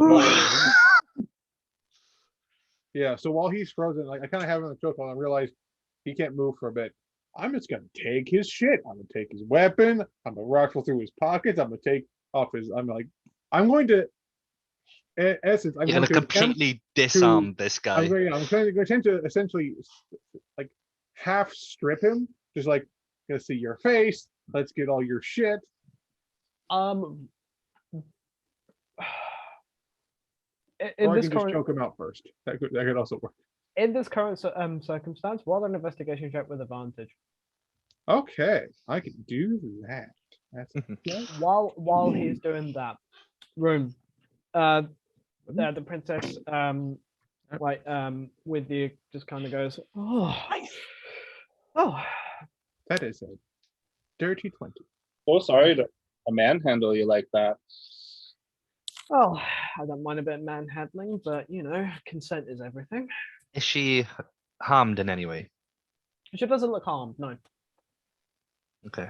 Yeah, so while he's frozen, like I kind of have him in the choke and I realize he can't move for a bit. I'm just gonna take his shit. I'm gonna take his weapon. I'm gonna rifle through his pockets. I'm gonna take off his. I'm going to. In essence, I'm You're going gonna to attempt completely disarm to. this I'm guy. going. I'm trying to attempt to essentially, like, half strip him. Just like, let's see your face. Let's get all your shit. Um, Or in I this can just current choke him out first. That could also work. circumstance, roll an investigation check with advantage. Okay, I can do that. That's While he's doing that, room, the princess with you just kind of goes, oh, oh, that is a dirty 20. So sorry to manhandle you like that. oh, I don't mind a bit of manhandling, but you know, consent is everything. Is she harmed in any way? She doesn't look harmed, no. Okay.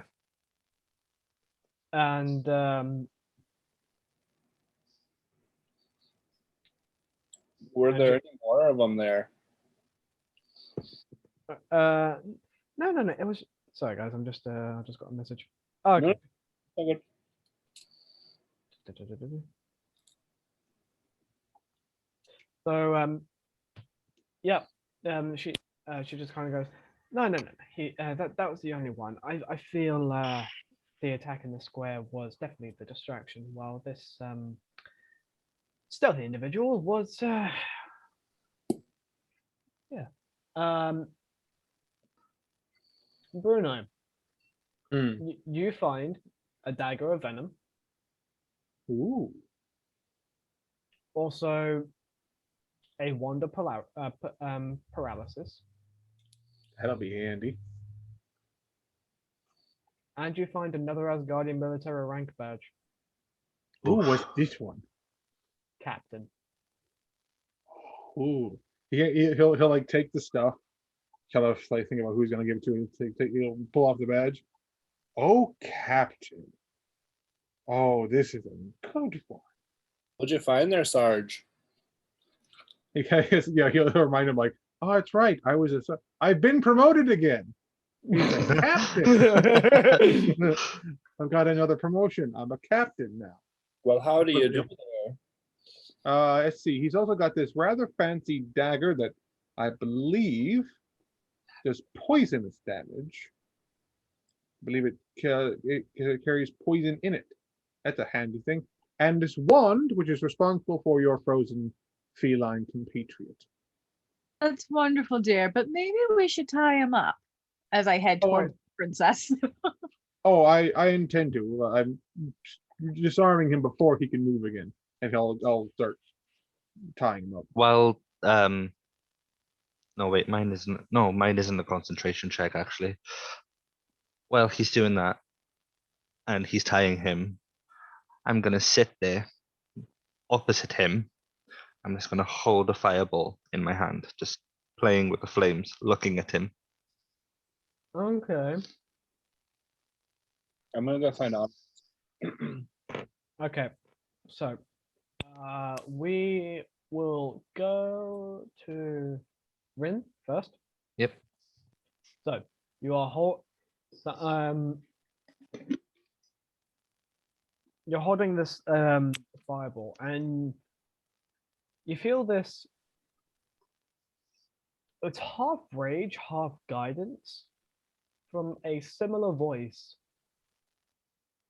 And Were And there you- any more of them there? no, it was, sorry guys, I just got a message. Oh, okay. Okay. So yeah, she just kind of goes, no, he that was the only one. I feel the attack in the square was definitely the distraction, while this stealthy individual was yeah. Bruno, you find a dagger of venom, Ooh. also a wand of paralysis, That'll be handy. and you find another Asgardian military rank badge, Ooh, what's this one? Captain. Ooh. He'll like take the stuff, kind of like think about who's gonna give it to him. He'll pull off the badge. Oh, Captain. Oh, this is a good one. What'd you find there, Sarge? Yeah, he'll remind him like, oh, that's right. I've been promoted again. He's a captain. I've got another promotion. I'm a captain now. Well, how do you do Yep. there? Let's see. He's also got this rather fancy dagger that I believe does poisonous damage. I believe it carries poison in it. That's a handy thing. And this wand, which is responsible for your frozen feline compatriot. That's wonderful, dear. But maybe we should tie him up as I head Oh, towards the princess. Oh, I intend to. I'm disarming him before he can move again, and I'll start tying him up. Well, no, wait, mine isn't. No, mine isn't a concentration check, actually. Well, he's doing that, and he's tying him. I'm gonna sit there opposite him. I'm just gonna hold a fireball in my hand, just playing with the flames, looking at him. Okay. I'm gonna go find out. Okay. So we will go to Rin first. Yep. So you are you're holding this fireball, and you feel this. It's half rage, half guidance from a similar voice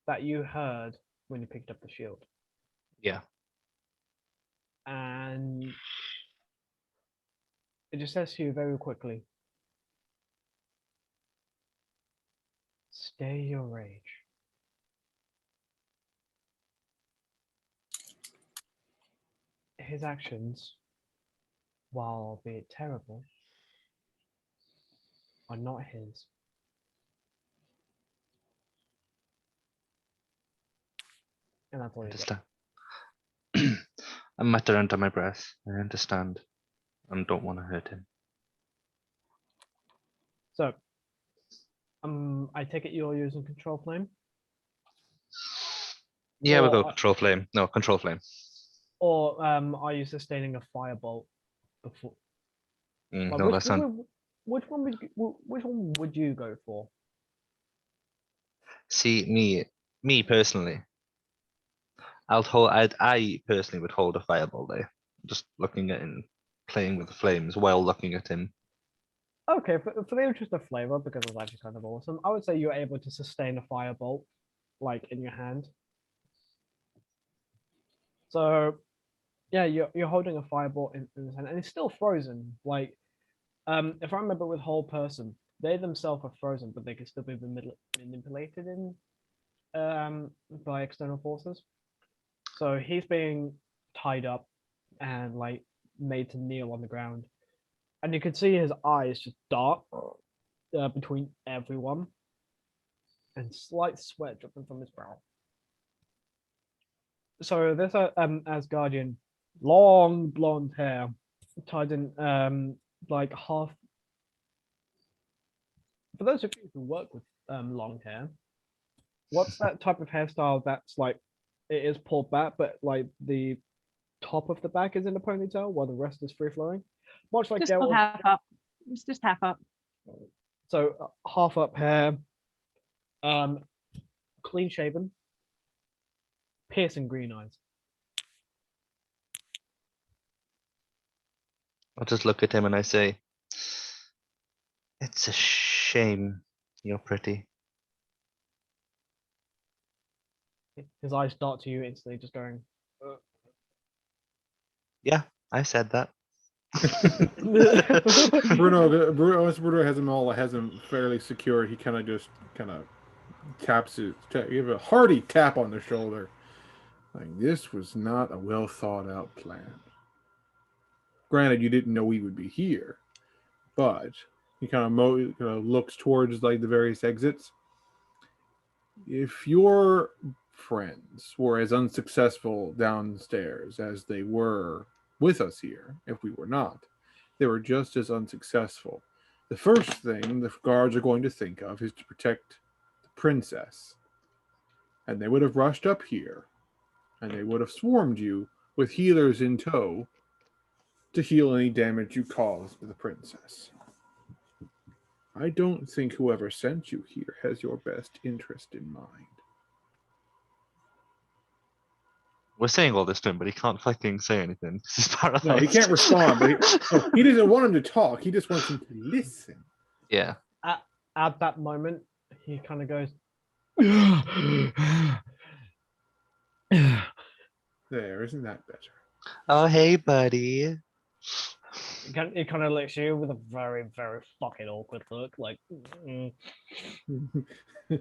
that you heard when you picked up the shield. Yeah. And it just says to you very quickly, stay your rage. His actions, while be it terrible, are not his. And that's all you get. Understand. I mutter under my breath. I understand, and don't want to hurt him. So, I take it you're using control flame? Yeah, we'll Or, go control flame. No, control flame. or are you sustaining a firebolt before? Like, No, which, that's not. which one would you go for? See, me personally, I personally would hold a fireball there. Just looking at him, playing with the flames while looking at him. Okay, for the interest of flavor, because it's actually kind of awesome, I would say you're able to sustain a firebolt, like in your hand. So, yeah, you're holding a firebolt in his hand, and it's still frozen. Like, if I remember with whole person, they themselves are frozen, but they can still be manipulated in by external forces. So he's being tied up and like made to kneel on the ground, and you can see his eyes just dart between everyone, and slight sweat dripping from his brow. So this Asgardian, long blonde hair, tied in like half. For those of you who work with long hair, what's that type of hairstyle that's like it is pulled back, but like the top of the back is in a ponytail while the rest is free flowing, much like Just go half up. It's just half up. So half up hair, clean shaven, piercing green eyes. I'll just look at him and I say, "It's a shame you're pretty." His eyes dart to you instantly, just going. Yeah, I said that. Bruno has him fairly secured. He kind of just taps it, give a hearty tap on the shoulder. Like, this was not a well thought out plan. Granted, you didn't know we would be here, but he kind of looks towards like the various exits. If your friends were as unsuccessful downstairs as they were with us here, if we were not, they were just as unsuccessful. The first thing the guards are going to think of is to protect the princess. And they would have rushed up here, and they would have swarmed you with healers in tow to heal any damage you caused to the princess. I don't think whoever sent you here has your best interest in mind. We're saying all this to him, but he can't fucking say anything. He's paralyzed. No, he can't respond, but he doesn't want him to talk. He just wants him to listen. Yeah. At that moment, he kind of goes. There, isn't that better? Oh, hey, buddy. He kind of looks at you with a very, very fucking awkward look, like.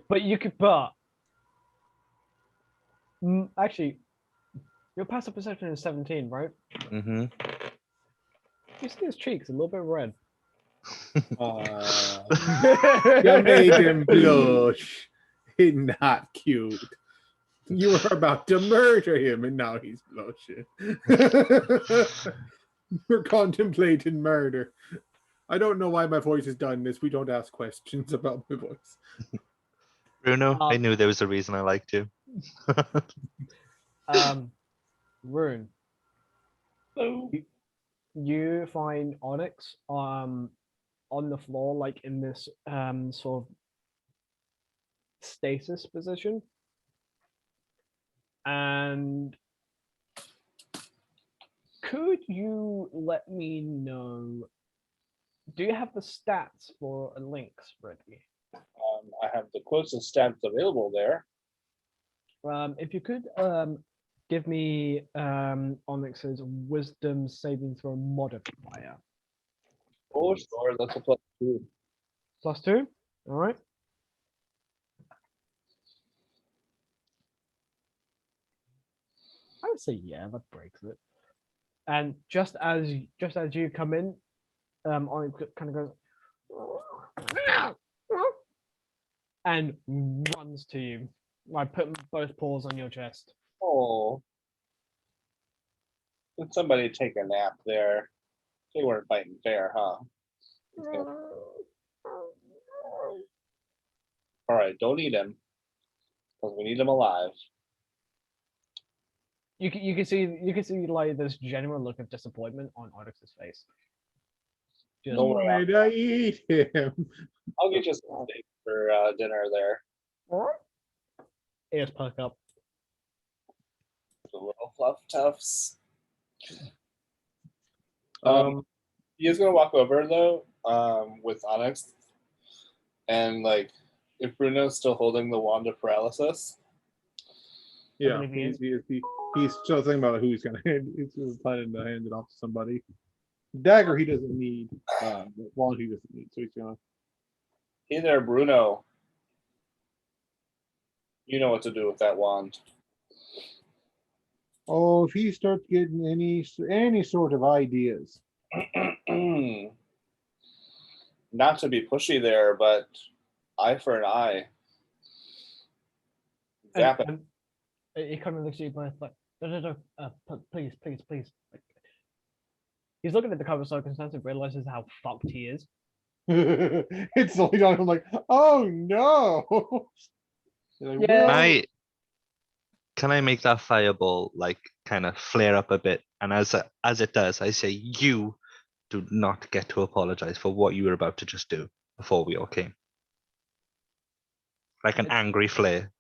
But you could, actually, your passive perception is 17, right? Mm-hmm. You see his cheeks a little bit red. You made him blush. Not cute. You were about to murder him, and now he's blushing. You're contemplating murder. I don't know why my voice has done this. We don't ask questions about my voice. Bruno, I knew there was a reason I liked you. Rune. You find Onyx on the floor, like in this sort of stasis position. And could you let me know, do you have the stats for a lynx ready? I have the closest stats available there. If you could give me Onyx's wisdom saving throw modifier. Oh, sure. That's a +2. +2? All right. I would say yeah, that breaks it. And just as you come in, Onyx kind of goes and runs to you. I put both paws on your chest. Oh. Did somebody take a nap there? They weren't fighting fair, huh? Okay. All right, don't eat him, because we need him alive. you can see like this general look of disappointment on Onyx's face. Just, Don't worry, Why did I eat him? I'll get you some steak for dinner there. ears perk up. The little fluff tufts. Um, He is gonna walk over though, with Onyx, and like, if Bruno's still holding the wand of paralysis, yeah, believe he is. he's still thinking about who he's gonna hand. He's planning to hand it off to somebody. Dagger he doesn't need. But wand he doesn't need, so he's gonna. hey there, Bruno. You know what to do with that wand. Oh, if he starts getting any sort of ideas. Not to be pushy there, but eye for an eye. Zap it. And he kind of looks at you both like, no, please. Like, he's looking at the cover circumstance and realizes how fucked he is. It's like I'm like, oh no. Like, Yeah. Can I make that fireball like kind of flare up a bit? And as it does, I say, you do not get to apologize for what you were about to just do before we all came. Like an angry flare.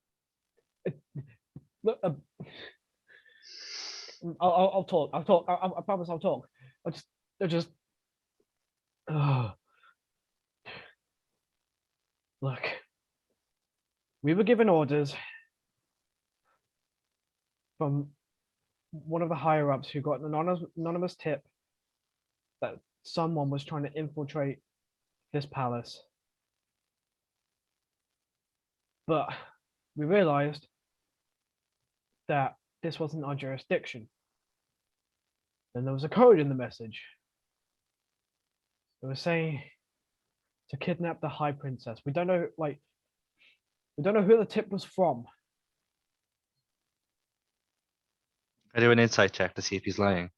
Look, I'll talk. I promise I'll talk. They're just. Look, we were given orders from one of the higher ups who got an anonymous tip that someone was trying to infiltrate this palace. But we realized that this wasn't our jurisdiction. And there was a code in the message. It was saying to kidnap the High Princess. We don't know, we don't know who the tip was from. I do an insight check to see if he's lying.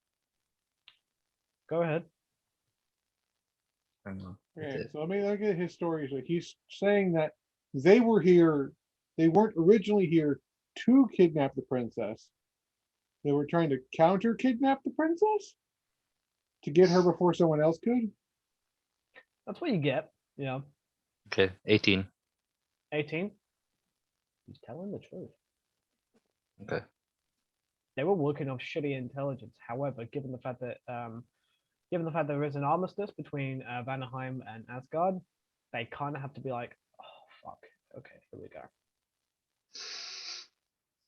Go ahead. Hang on. okay, so I mean, look at his story. Like he's saying that they were here. They weren't originally here to kidnap the princess. They were trying to counter kidnap the princess to get her before someone else could. That's what you get. Yeah. Okay, 18. 18. He's telling the truth. Okay. They were working off shitty intelligence. However, given the fact that there is an armistice between Vanaheim and Asgard, they kind of have to be like, oh fuck, okay, here we go.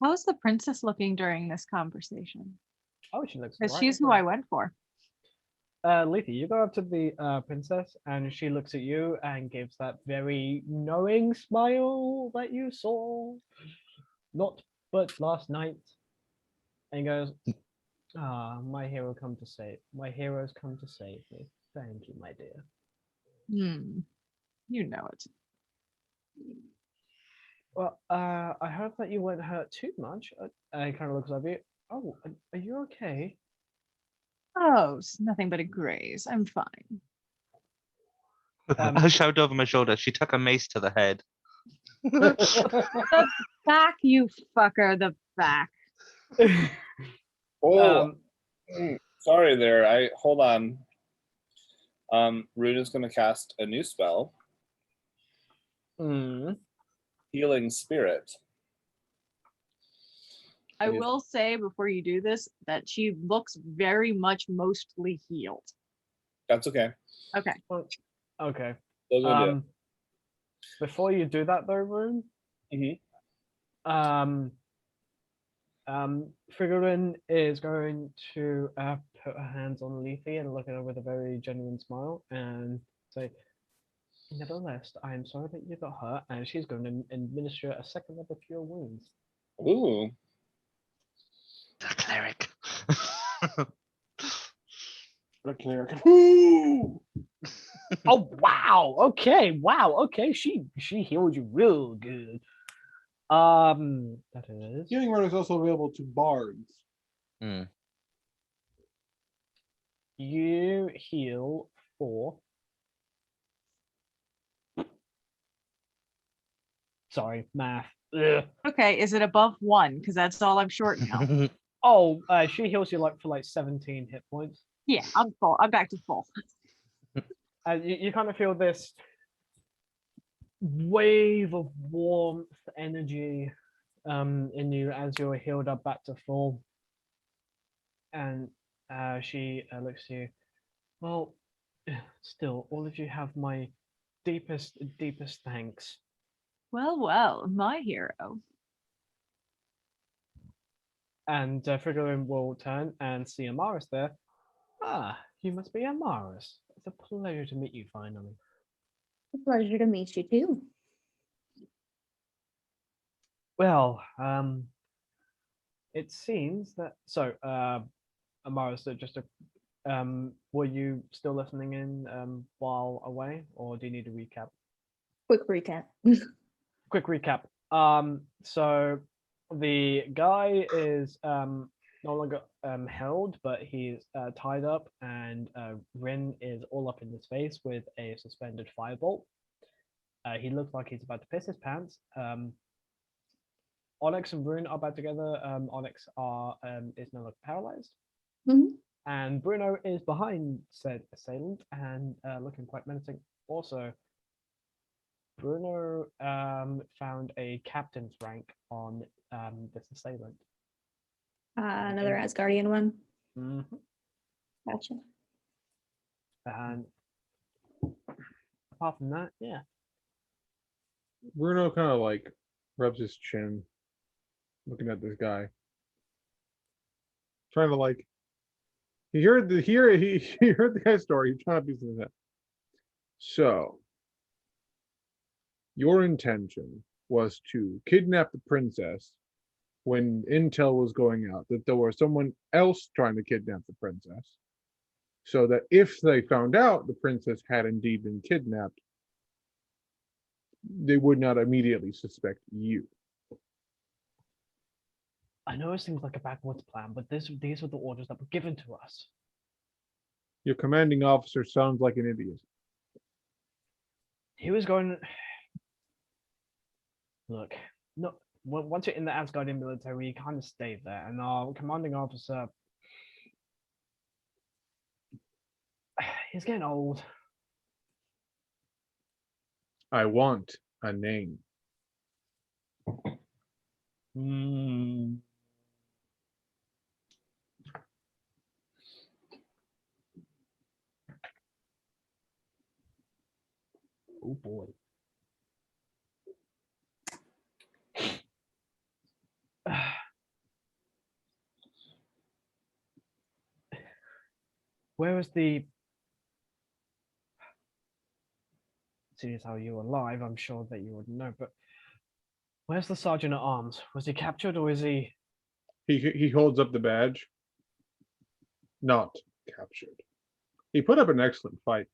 How's the princess looking during this conversation? Oh, she looks. Because right she's who I went for. Letha, you go up to the princess, and she looks at you and gives that very knowing smile that you saw, not but last night, and goes, "Ah, my heroes come to save me. Thank you, my dear." You know it. Well, I hope that you weren't hurt too much. He kind of looks at you. Oh, are you okay? Oh, it's nothing but a graze. I'm fine. I shout over my shoulder. She took a mace to the head. The back, you fucker, the back. Oh, sorry there. Hold on. Rune is going to cast a new spell. Healing Spirit. I will say before you do this that she looks very much mostly healed. That's okay. Okay. Okay. Those will do. Before you do that though, Rune, Frigorin is going to put her hands on Leafy and look at her with a very genuine smile and say, "Nevertheless, I am sorry that you got hurt," and she's going to administer a second level cure wounds. Ooh. The cleric. The cleric. Woo! Oh wow! Okay, wow. Okay, she healed you real good. That is. Healing word is also available to bards. You heal for. Sorry, math. Ugh. Okay, is it above 1? Because that's all I'm short now. Oh, she heals you like for like 17 hit points. Yeah, I'm full. I'm back to full. You kind of feel this wave of warmth, energy in you as you're healed up back to full. And she looks at you. Well, still, all of you have my deepest thanks. Well, my hero. And Frigorin will turn and see Amaris there. Ah, you must be Amaris. It's a pleasure to meet you finally. A pleasure to meet you too. Well, it seems that Amaris, were you still listening in while away, or do you need a recap? Quick recap. Quick recap. So the guy is no longer held, but he's tied up, and Rin is all up in his face with a suspended firebolt. He looks like he's about to piss his pants. Onyx and Rune are back together. Onyx is no longer paralyzed. Mhm. And Bruno is behind said assailant and looking quite menacing. Also, Bruno found a captain's rank on this assailant. Another Asgardian one. Mhm. Gotcha. And apart from that, yeah. Bruno kind of like rubs his chin, looking at this guy, trying to like. He heard he heard the guy's story. He's trying to piece it. So, your intention was to kidnap the princess when intel was going out that there was someone else trying to kidnap the princess, so that if they found out the princess had indeed been kidnapped, they would not immediately suspect you. I know it seems like a backwards plan, but these were the orders that were given to us. Your commanding officer sounds like an idiot. He was going. Look, no. Once you're in the Asgardian military, you kind of stay there, and our commanding officer, he's getting old. I want a name. Hmm. Oh boy. Where was the? Seeing as how you're alive, I'm sure that you would know. But where's the sergeant at arms? Was he captured or is he? He holds up the badge. Not captured. He put up an excellent fight.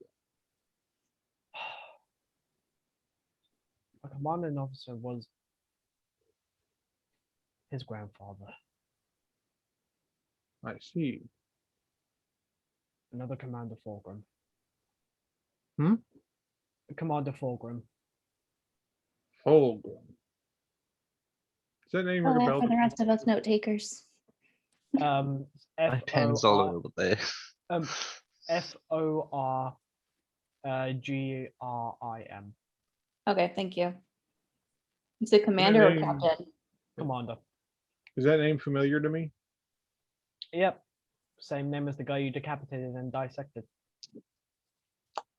A commanding officer was his grandfather. I see. Another Commander Fulgrim. Hmm? Commander Fulgrim. Fulgrim. Does that name ring a bell? For the rest of us note takers. My My pen's all over the place. FORGRIM. Okay, thank you. Is it commander or name- captain? Commander. Is that name familiar to me? Yep. Same name as the guy you decapitated and dissected.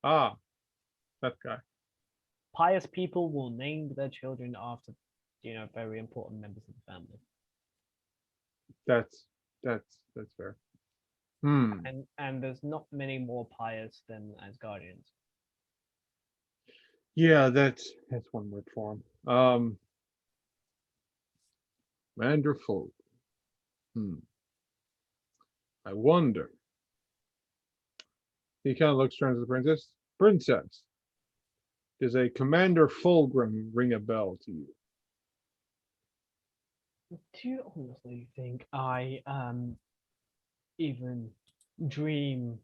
Ah, that guy. Pious people will name their children after, very important members of the family. That's fair. Hmm. And there's not many more pious than Asgardians. Yeah, that's one word for him. Commander Fulgrim. I wonder. He kind of looks turns to the princess. Princess, does a Commander Fulgrim ring a bell to you? Do you honestly think I even dream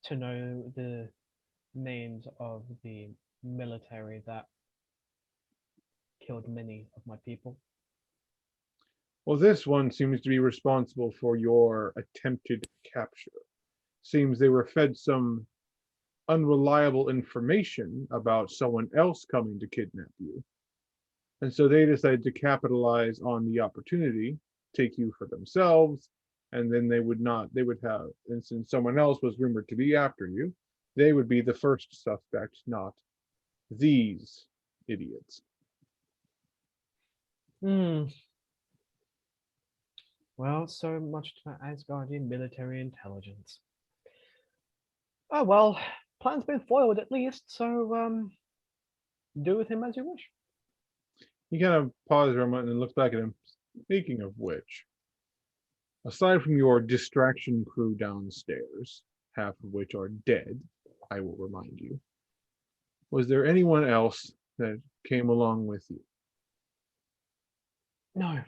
to know the names of the military that killed many of my people? Well, this one seems to be responsible for your attempted capture. Seems they were fed some unreliable information about someone else coming to kidnap you. And so they decided to capitalize on the opportunity, take you for themselves, and then they would have, and since someone else was rumored to be after you, they would be the first suspect, not these idiots. Well, so much to Asgardian military intelligence. Oh well, plan's been foiled at least, so do with him as you wish. He kind of pauses for a moment and looks back at him. Speaking of which, aside from your distraction crew downstairs, half of which are dead, I will remind you, was there anyone else that came along with you?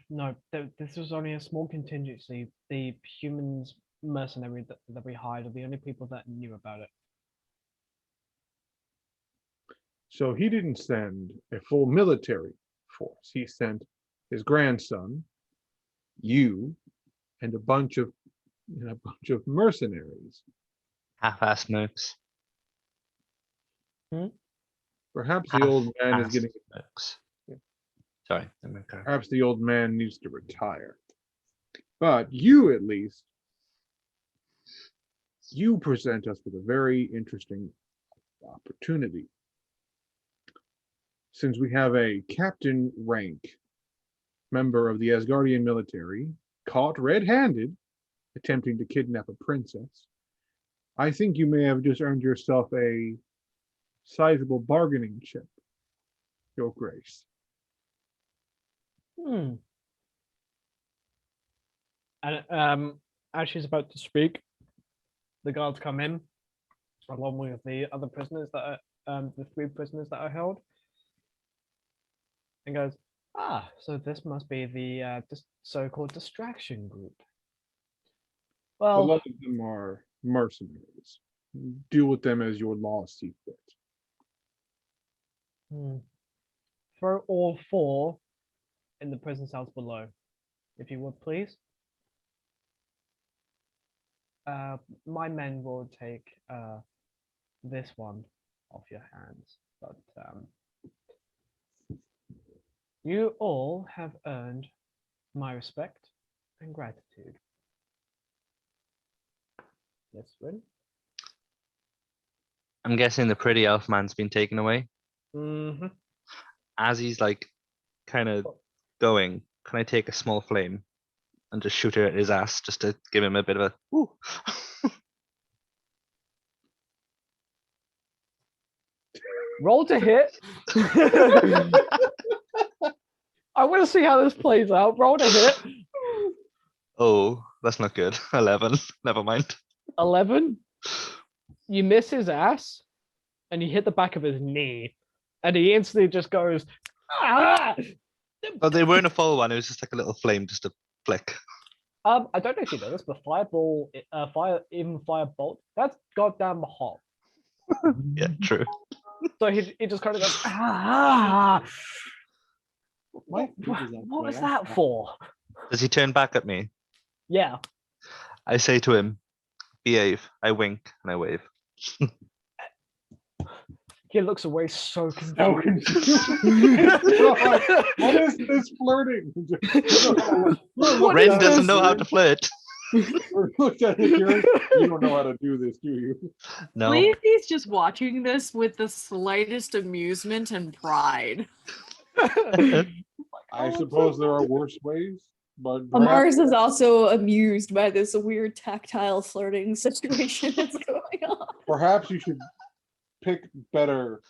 No, this was only a small contingency. The humans mercenary that we hired are the only people that knew about it. So he didn't send a full military force. He sent his grandson, you, and a bunch of mercenaries. Half-ass nukes. Perhaps the old man is Half-ass getting. nukes. Sorry, I'm okay. Perhaps the old man needs to retire. But you, at least, you present us with a very interesting opportunity. Since we have a captain rank member of the Asgardian military caught red-handed attempting to kidnap a princess, I think you may have just earned yourself a sizable bargaining chip, Your Grace. And as she's about to speak, the guards come in, along with the other prisoners that are, the 3 prisoners that are held, and goes, so this must be the so-called distraction group. A Well, lot of them are mercenaries. Deal with them as your law sees fit. throw all 4 in the prison cells below, if you would, please. My men will take this one off your hands, but you all have earned my respect and gratitude. Yes, Rin? I'm guessing the pretty elf man's been taken away. Mm-hmm. As he's like kind of going, can I take a small flame and just shoot her at his ass just to give him a bit of a woo? Roll to hit. I want to see how this plays out. Roll to hit. Oh, that's not good. 11. Never mind. 11. You miss his ass, and you hit the back of his knee, and he instantly just goes, ah! Oh, they weren't a full one. It was just like a little flame, just a flick. I don't know if you know this, but fireball, firebolt, that's goddamn hot. Yeah, true. So he just kind of goes, ah! What What was that for? Does he turn back at me? Yeah. I say to him, behave. I wink and I wave. He looks away so confused. So confused. What is this flirting? Ren doesn't know how to flirt. Look at it, you don't know how to do this, do you? No. Lacey's just watching this with the slightest amusement and pride. I suppose there are worse ways, but Amars is also amused by this weird tactile flirting situation that's going on. perhaps you should pick better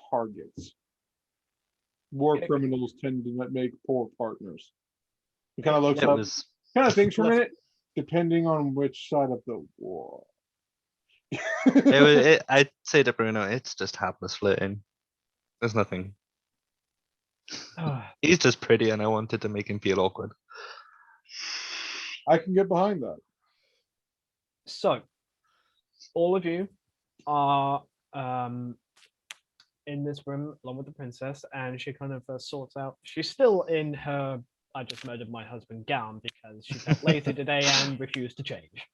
targets. War criminals tend to not make poor partners. He kind of looks It up, was kind of thinks for a minute, depending on which side of the war. I'd say to Bruno, it's just hapless flirting. There's nothing. He's just pretty and I wanted to make him feel awkward. I can get behind that. So, all of you are in this room along with the princess, and she kind of sorts out. She's still in her I just murdered my husband gown because she felt lazy today and refused to change.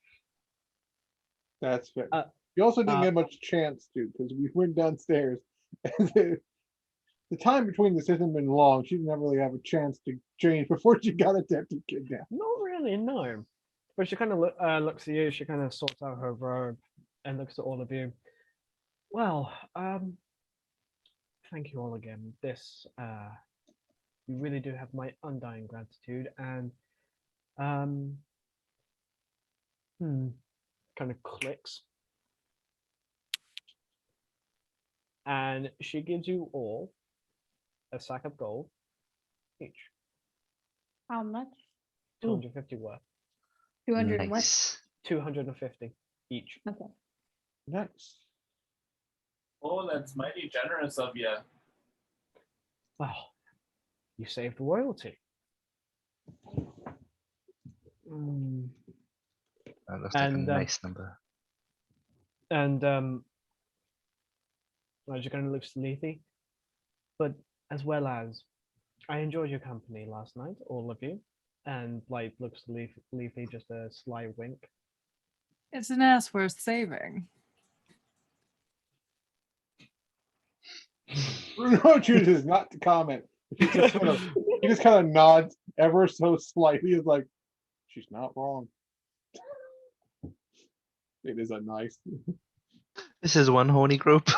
That's fair. Uh, You also didn't uh, get much chance to because we went downstairs. And the time between this hasn't been long. She didn't really have a chance to change before she got attempted kidnapped. Not really, no. But she kind of looks at you. She kind of sorts out her robe and looks at all of you. Well, thank you all again. This, you really do have my undying gratitude. And, kind of clicks. And she gives you all a sack of gold each. How much? 250 worth. 200 and what? Nice. 250 each. Okay. Nice. Oh, that's mighty generous of you. Well, you saved royalty. That looks like a And, nice number. And I just kind of looks to Lethe, but as well as I enjoyed your company last night, all of you, and like looks to Lethe just a sly wink. It's an ass worth saving. Bruno chooses not to comment. He just kind of nods ever so slightly. Is like, she's not wrong. It is a nice. This is one horny group.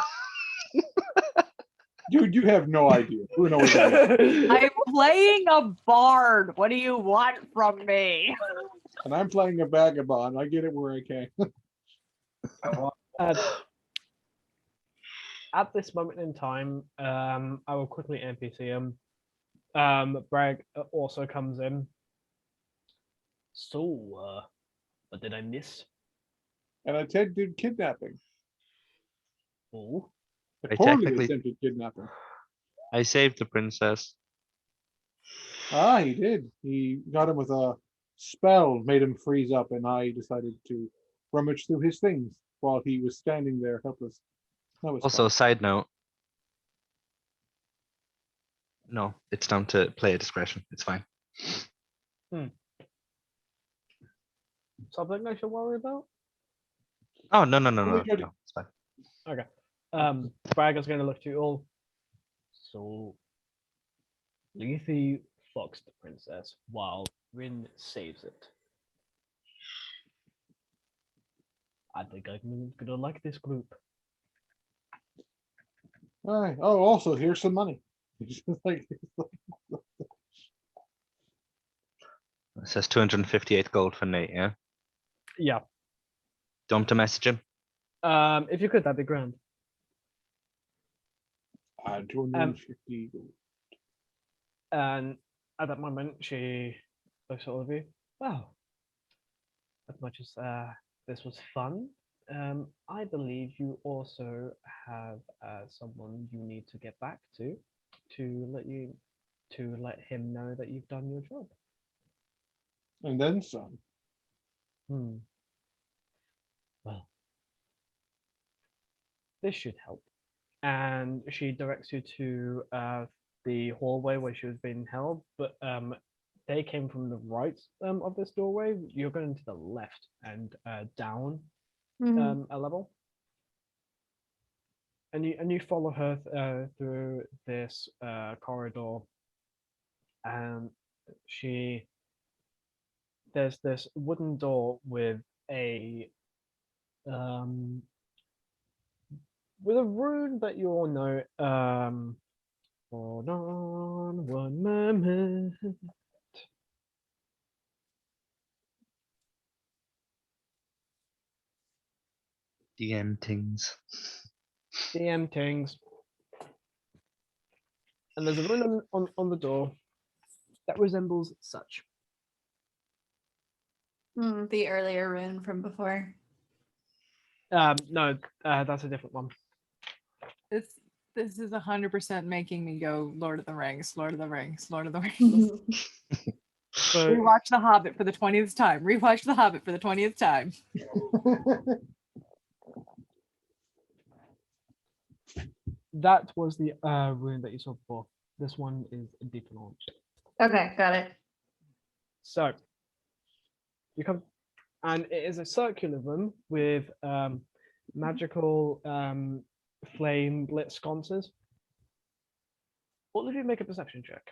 Dude, you have no idea. Bruno is a I'm playing a bard. What do you want from me? and I'm playing a vagabond. I get it where I can. At this moment in time, I will quickly NPC him. Bragg also comes in. So, what did I miss? And I did kidnapping. Oh, A I poorly technically- attempted kidnapping. I saved the princess. Ah, he did. He got him with a spell, made him freeze up, and I decided to rummage through his things while he was standing there helpless. That was Also, fun. side note. No, it's down to player discretion. It's fine. something I should worry about? Oh, no, no, no, Only no, good- no, it's fine. Okay. Bragg is going to look to you all. So, Lethe fucks the princess while Rin saves it. I think I'm gonna like this group. All right. Oh, also, here's some money. It's just like, It says 258 gold for Nate, yeah? Yeah. Do you want me to message him? If you could, that'd be grand. 250 gold. And at that moment, she looks at all of you. Wow. As much as this was fun, I believe you also have someone you need to get back to let him know that you've done your job. And then some. Well, this should help. And she directs you to the hallway where she was being held, but they came from the right of this doorway. You're going to the left and down a level. And you follow her through this corridor, and there's this wooden door with a rune that you all know. Hold on one moment. DM things. DM things. And there's a rune on the door that resembles such. The earlier rune from before. No, that's a different one. This is 100% making me go Lord of the Rings, Lord of the Rings, Lord of the Rings. So Rewatch The Hobbit for the 20th time. Rewatch The Hobbit for the 20th time. that was the rune that you saw before. This one is different. Okay, got it. So you come, and it is a circular room with magical flame lit sconces. All of you make a perception check.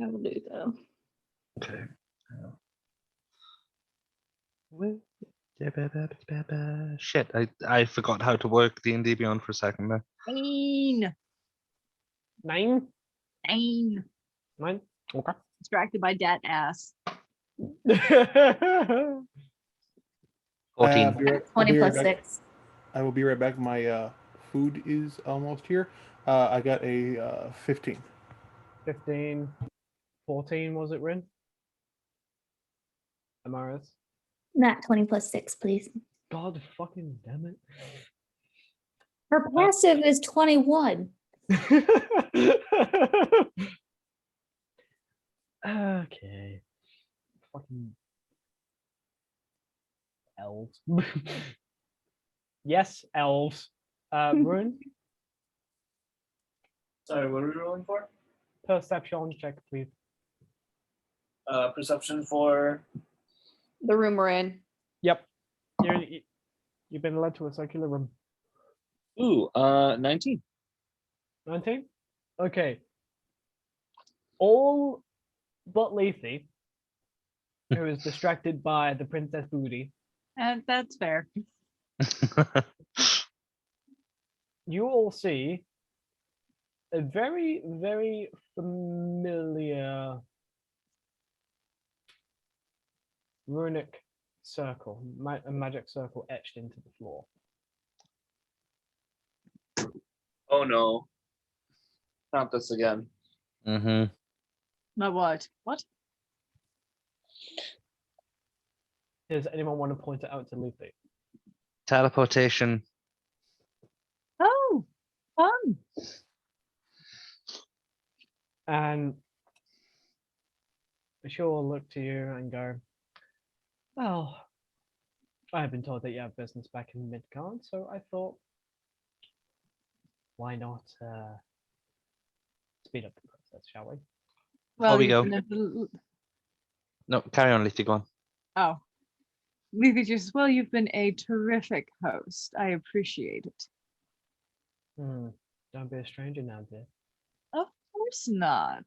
I will do though. Okay. Shit, I forgot how to work D&D Beyond for a second there. 9. 9. 9. 9. Okay. Distracted by dat ass. 14. 20 plus back. 6. I will be right back. My food is almost here. I got a 15. 15. 14 was it, Rin? Amaris? Not 20 plus 6, please. God fucking damn it. Her passive is 21. Okay. Fucking elves. Yes, elves. Rune, Sorry, what are we rolling for? perception check, please. Perception for. The room we're in. Yep. You've been led to a circular room. Ooh, 19. 19? Okay. All but Lethe, who is distracted by the princess booty, And that's fair. you all see a very, very familiar runic circle, a magic circle etched into the floor. Oh no. Not this again. Mm-hmm. My what? What? Does anyone want to point it out to Lethe? Teleportation. Oh, fun. And she will look to you and go, well, I've been told that you have business back in Midgard, so I thought, why not speed up the process, shall we? Well, we you've go. been No, carry on, Letty, go on. Oh. Leafy just, well, you've been a terrific host. I appreciate it. Don't be a stranger now, dear. Of course not.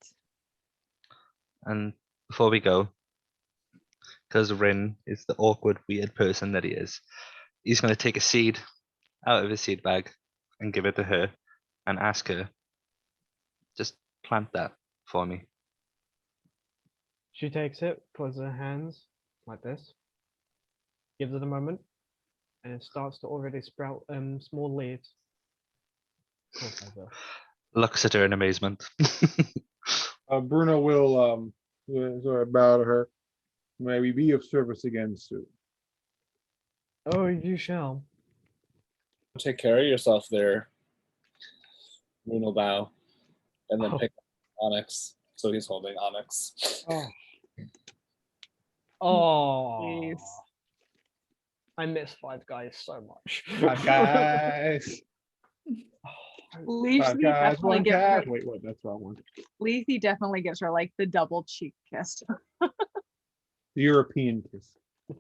And before we go, because Rin is the awkward, weird person that he is, he's going to take a seed out of his seed bag and give it to her and ask her, just plant that for me. She takes it, puts her hands like this, gives it a moment, and it starts to already sprout small leaves. Of course I will. Looks at her in amazement. Bruno will sort of bow to her. May we be of service again soon. Oh, you shall. Take care of yourself there. Bruno bow. And then Oh. pick up Onyx. So he's holding Onyx. Oh. Oh. Please. I miss Five Guys so much. Five guys. Leafy Five guys, definitely one gives cat. her, Wait, what? That's the wrong one. Leafy definitely gives her like the double cheek kiss. The European kiss.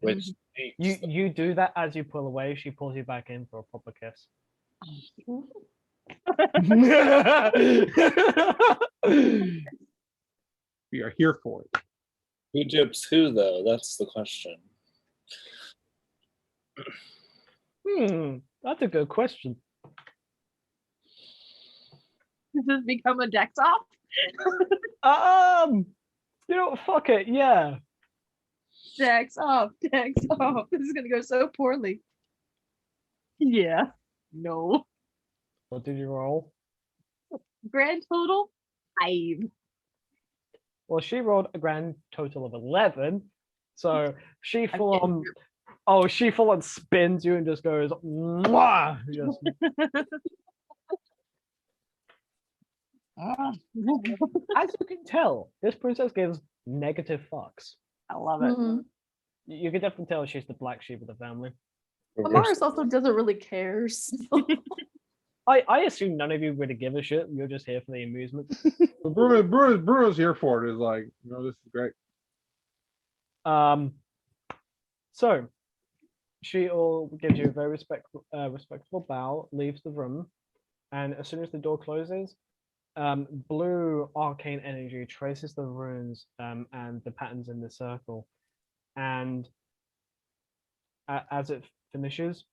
Which You do that as you pull away. She pulls you back in for a proper kiss. We are here for it. who dips who though? That's the question. That's a good question. Does this become a dex off? You know, fuck it, yeah. Dex off, dex off. This is gonna go so poorly. Yeah. No. What did you roll? Grand total 5. Well, she rolled a grand total of 11. So she I'm full getting on, she full on spins you and just goes, mwah! Just, Ah. as you can tell, this princess gives negative fucks. I love it. Mhm. You can definitely tell she's the black sheep of the family. Amaris also doesn't really care. So. I assume none of you really give a shit. You're just here for the amusement. But Bruno's here for it. Is like, this is great. So she all gives you a very respectful bow, leaves the room, and as soon as the door closes, blue arcane energy traces the runes and the patterns in the circle, and as it finishes,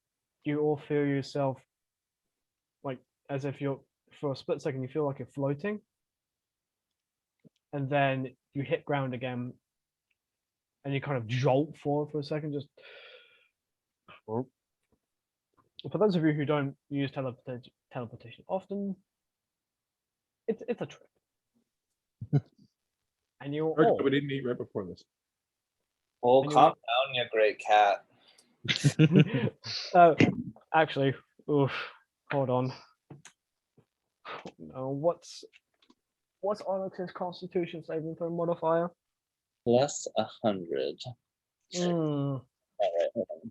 you all feel yourself like as if you're for a split second you feel like you're floating, and then you hit ground again, and you kind of jolt forward for a second. Just for those of you who don't use teleportation often, it's a trick. And you're Very all good we didn't eat right before this. Oh, And you- calm down, you great cat. actually, oof, hold on. What's Onyx's Constitution saving throw modifier? Plus 100. Mm, All right, hold on.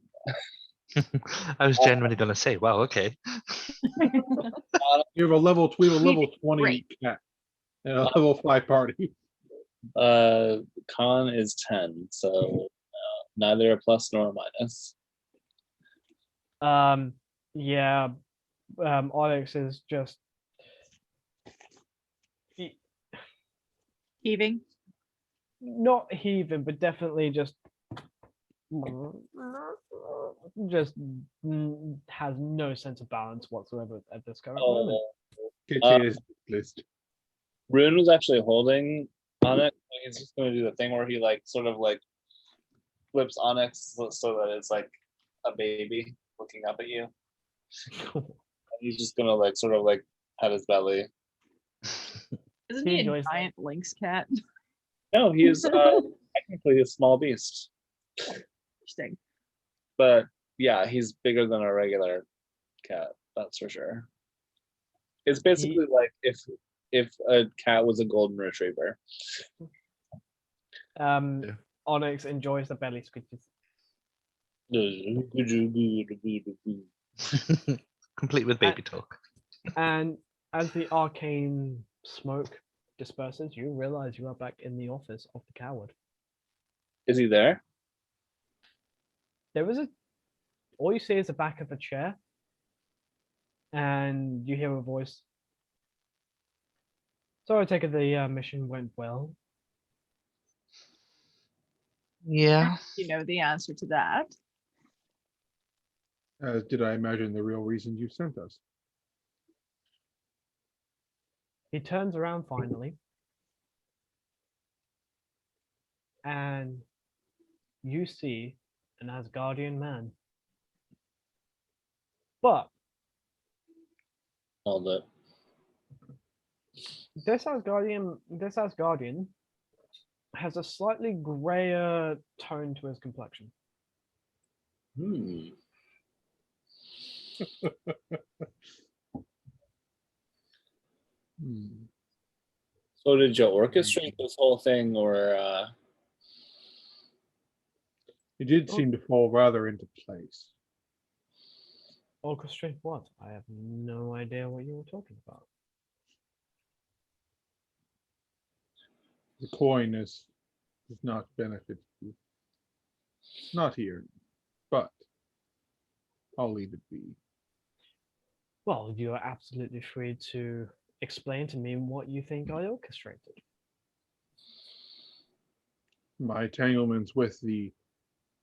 I was genuinely gonna say, wow, okay. We have a level 20 Great. cat and a level 5 party. Con is 10, so neither a plus nor a minus. yeah. Onyx is just Heaving. not heaving, but definitely just has no sense of balance whatsoever at this current moment. Can't see his list. Rune was actually holding Onyx. He's just going to do the thing where he like sort of like flips Onyx so that it's like a baby looking up at you. And he's just gonna like sort of like pat his belly. Isn't He he a enjoys that. giant lynx cat? No, he's technically a small beast, Interesting. but yeah, he's bigger than a regular cat. That's for sure. It's basically like if a cat was a golden retriever. Onyx enjoys the belly squeaches. Complete with baby talk. And as the arcane smoke disperses, you realize you are back in the office of the coward. Is he there? There is all you see is the back of a chair, and you hear a voice. So I take it the mission went well. Yeah. You know the answer to that. As did I imagine the real reason you sent us. He turns around finally, and you see an Asgardian man. But Hold it. this Asgardian has a slightly grayer tone to his complexion. Hmm. So did you orchestrate this whole thing, or It did seem to fall rather into place. Orchestrate what? I have no idea what you were talking about. The coin does not benefit you. Not here, but I'll leave it be. Well, you are absolutely free to explain to me what you think I orchestrated. My entanglements with the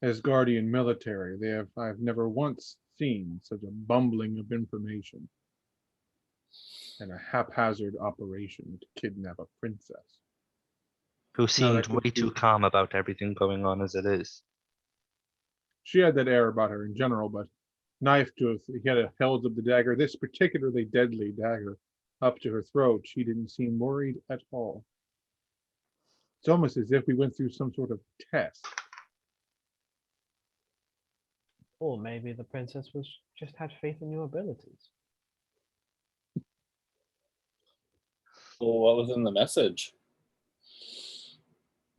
Asgardian military, I've never once seen such a bumbling of information and a haphazard operation to kidnap a princess. Who Now, seemed that could way too be- calm about everything going on as it is. She had that air about her in general, but he had a held of the dagger, this particularly deadly dagger, up to her throat. She didn't seem worried at all. It's almost as if we went through some sort of test. Or maybe the princess was just had faith in your abilities. well, what was in the message?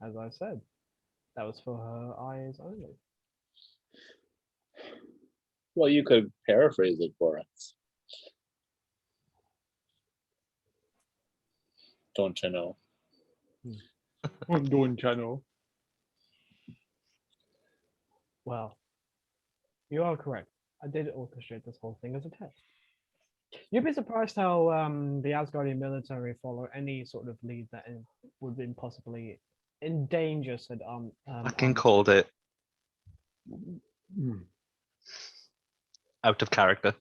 As I said, that was for her eyes only. Well, you could paraphrase it for us. Don't you know? I'm doing channel. Well, you are correct. I did orchestrate this whole thing as a test. You'd be surprised how the Asgardian military follow any sort of lead that would be possibly endanger said Fucking called it. Hmm. Out of character.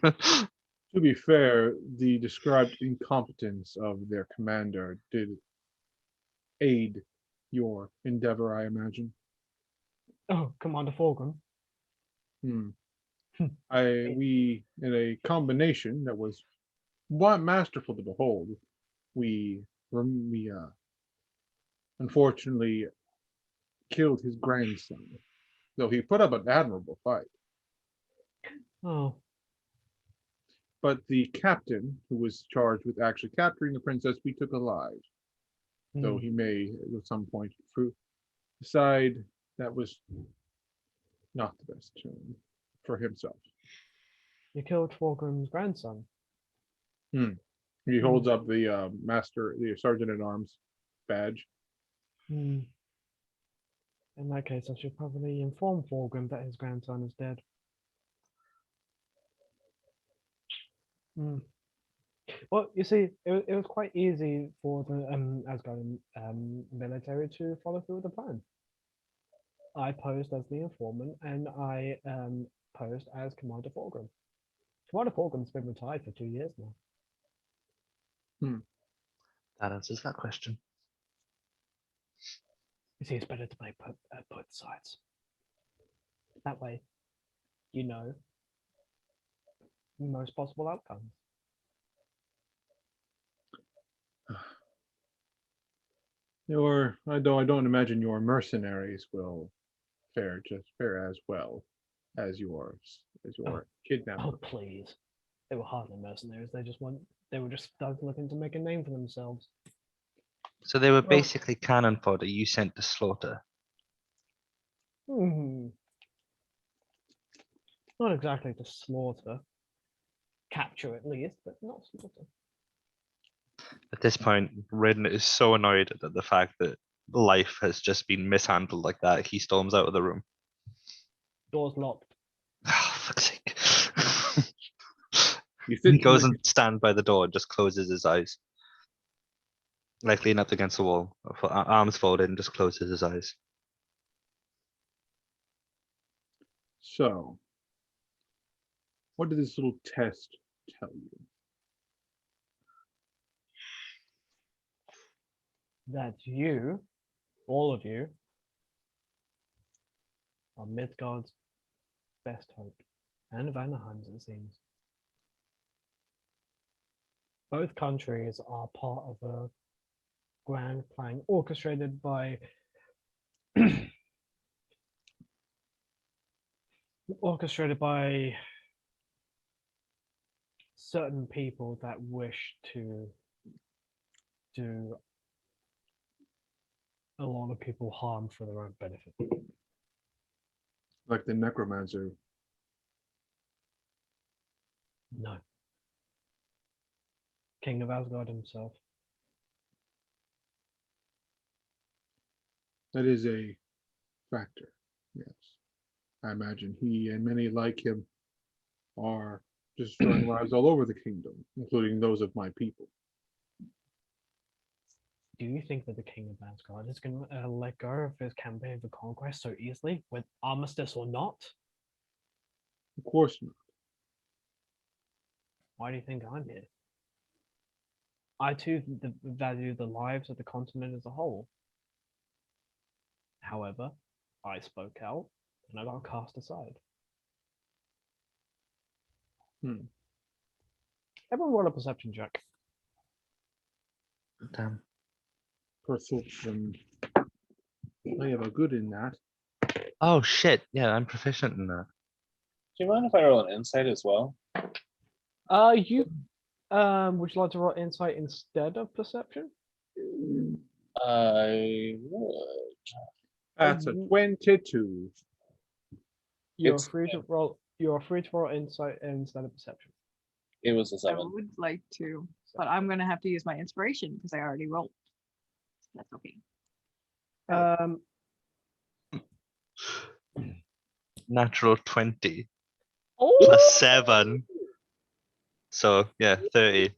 To be fair, the described incompetence of their commander did aid your endeavor, I imagine. Oh, Commander Fulgrim. Hmm. Hmm. We in a combination that was masterful to behold. We unfortunately killed his grandson, though he put up an admirable fight. Oh, But the captain, who was charged with actually capturing the princess, we took alive. Though hmm. he may at some point decide that was not the best turn for himself. You killed Fulgrim's grandson. He holds up the the sergeant at arms badge. Hmm. In that case, I should probably inform Fulgrim that his grandson is dead. Hmm. Well, you see, it was quite easy for the Asgardian military to follow through with the plan. I posed as the informant, and I posed as Commander Fulgrim. Commander Fulgrim's been retired for 2 years now. That answers that question. You see, it's better to play both sides. That way, you know most possible outcomes. Though I don't imagine your mercenaries will fare as well as your kidnapper. Oh, please. They were hardly mercenaries. They were just thugs looking to make a name for themselves. So they were Well- basically cannon fodder you sent to slaughter. Hmm. Not exactly to slaughter. Capture at least, but not slaughter. At this point, Rin is so annoyed at the fact that life has just been mishandled like that. He storms out of the room. Doors locked. Oh, fuck's sake. You He sit goes in and stands by the door and just closes his eyes. Like leaning up against the wall, arms folded and just closes his eyes. So, what did this little test tell you? That you, all of you, are Midgard's best hope. And Vanaheim's, it seems. Both countries are part of a grand plan orchestrated by certain people that wish to do a lot of people harm for their own benefit. Like the necromancer. No. King of Asgard himself. That is a factor, yes. I imagine he and many like him are destroying lives all over the kingdom, including those of my people. Do you think that the King of Asgard is going to let go of his campaign for conquest so easily, with armistice or not? Of course not. Why do you think I'm here? I too value the lives of the continent as a whole. However, I spoke out and I got cast aside. Everyone roll a perception check. Damn. Perception. I have a good in that. Oh shit, yeah, I'm proficient in that. Do you mind if I roll an insight as well? You would you like to roll insight instead of perception? I would. That's a 22. You're It's- free to roll. You are free to roll insight instead of perception. It was a I 7. would like to, but I'm gonna have to use my inspiration because I already rolled. That's okay. Um, Natural 20 Oh! plus 7. So yeah, 30.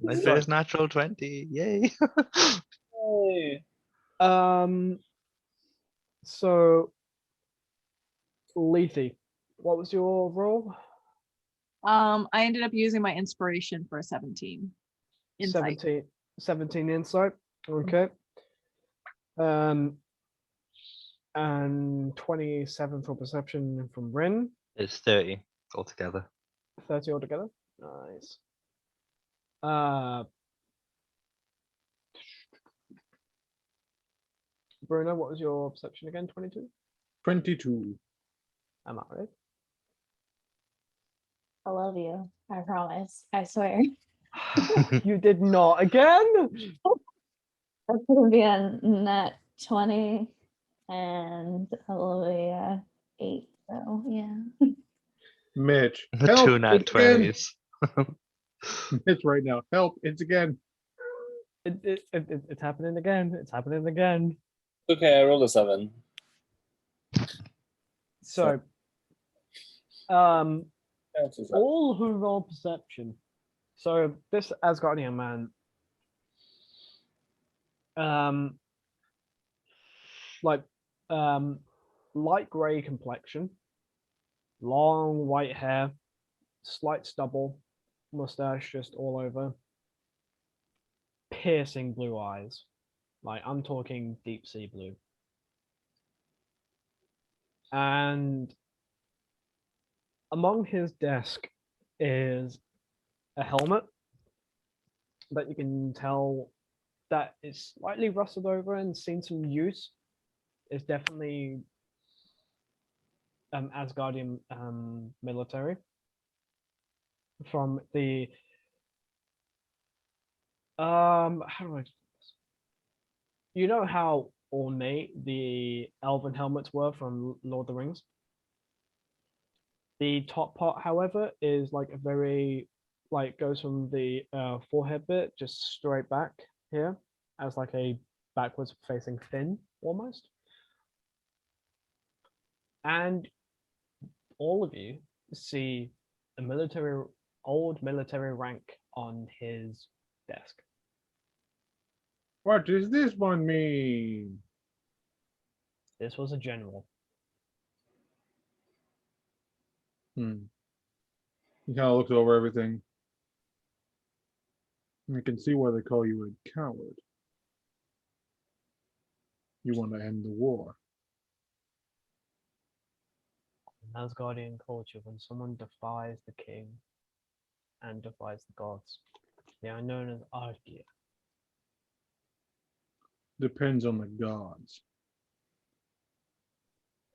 My So- first natural 20. Yay. Hey. So Lethe, what was your role? I ended up using my inspiration for a 17. Insight. 17 insight. Okay. And 27 for perception from Rin. It's 30 altogether. 30 altogether. Nice. Uh, Bruno, what was your perception again? 22? 22. Am I right? I love you. I promise. I swear. You did not again. That's gonna be a net 20 and Olivia 8. So yeah. Mitch, The help! two nat It's again. 20s. Mitch, right now, help! It's again. It's happening again. It's happening again. Okay, I rolled a 7. So, That's a 7. all who roll perception. So this Asgardian man, like, light gray complexion, long white hair, slight stubble, mustache just all over, piercing blue eyes. Like I'm talking deep sea blue. And among his desk is a helmet that you can tell that is slightly rusted over and seen some use. It's definitely Asgardian military from the how do I, you know how ornate the elven helmets were from Lord of the Rings? The top part, however, is like a very, like, goes from the forehead bit just straight back here as like a backwards facing fin almost. And all of you see a old military rank on his desk. What does this one mean? This was a general. He kind of looks over everything. I can see why they call you a coward. You want to end the war. In Asgardian culture, when someone defies the king and defies the gods, they are known as Argia. Depends on the gods.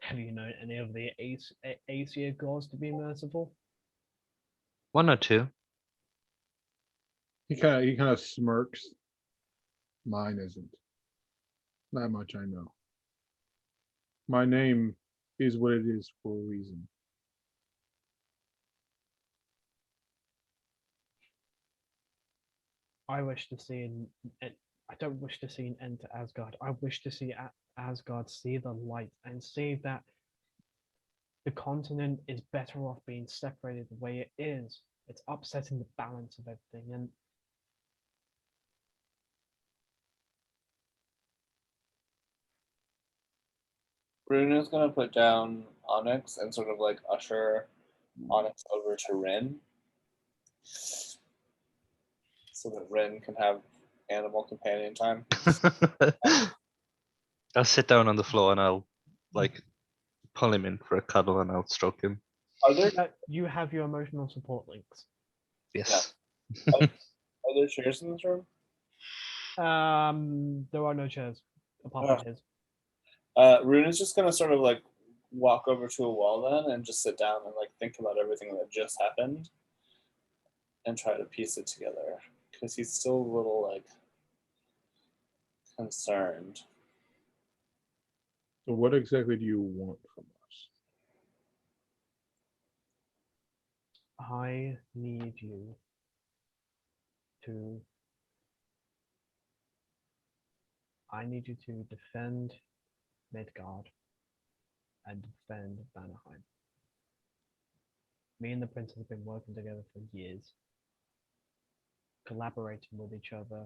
Have you known any of the Aesir gods to be merciful? 1 or 2. He kind of smirks. Mine isn't. That much I know. My name is what it is for a reason. I wish to see I don't wish to see an end to Asgard. I wish to see Asgard see the light and see that the continent is better off being separated the way it is. It's upsetting the balance of everything. And Bruno's gonna put down Onyx and sort of like usher Onyx over to Rin. So that Rin can have animal companion time. I'll sit down on the floor and I'll like pull him in for a cuddle and I'll stroke him. Are there you have your emotional support links. Yes. are there chairs in this room? There are no chairs apart from his. Rune is just gonna sort of like walk over to a wall then and just sit down and like think about everything that just happened and try to piece it together because he's still a little like concerned. So what exactly do you want from us? I need you to defend Midgard and defend Vanaheim. Me and the prince have been working together for years, collaborating with each other,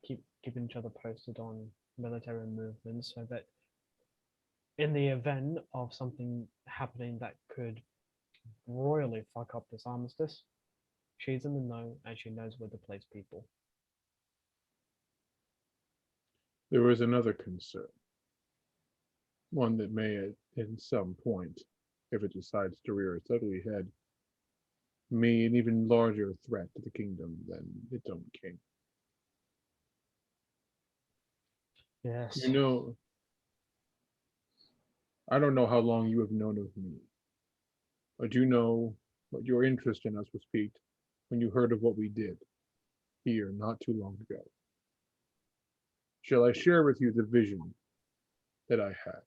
keeping each other posted on military movements, so that in the event of something happening that could royally fuck up this armistice, she's in the know and she knows where to place people. There is another concern. One that may, at some point, if it decides to rear its ugly head, be an even larger threat to the kingdom than its own king. Yes. You know, I don't know how long you have known of me, but you know what your interest in us was piqued when you heard of what we did here not too long ago. Shall I share with you the vision that I had?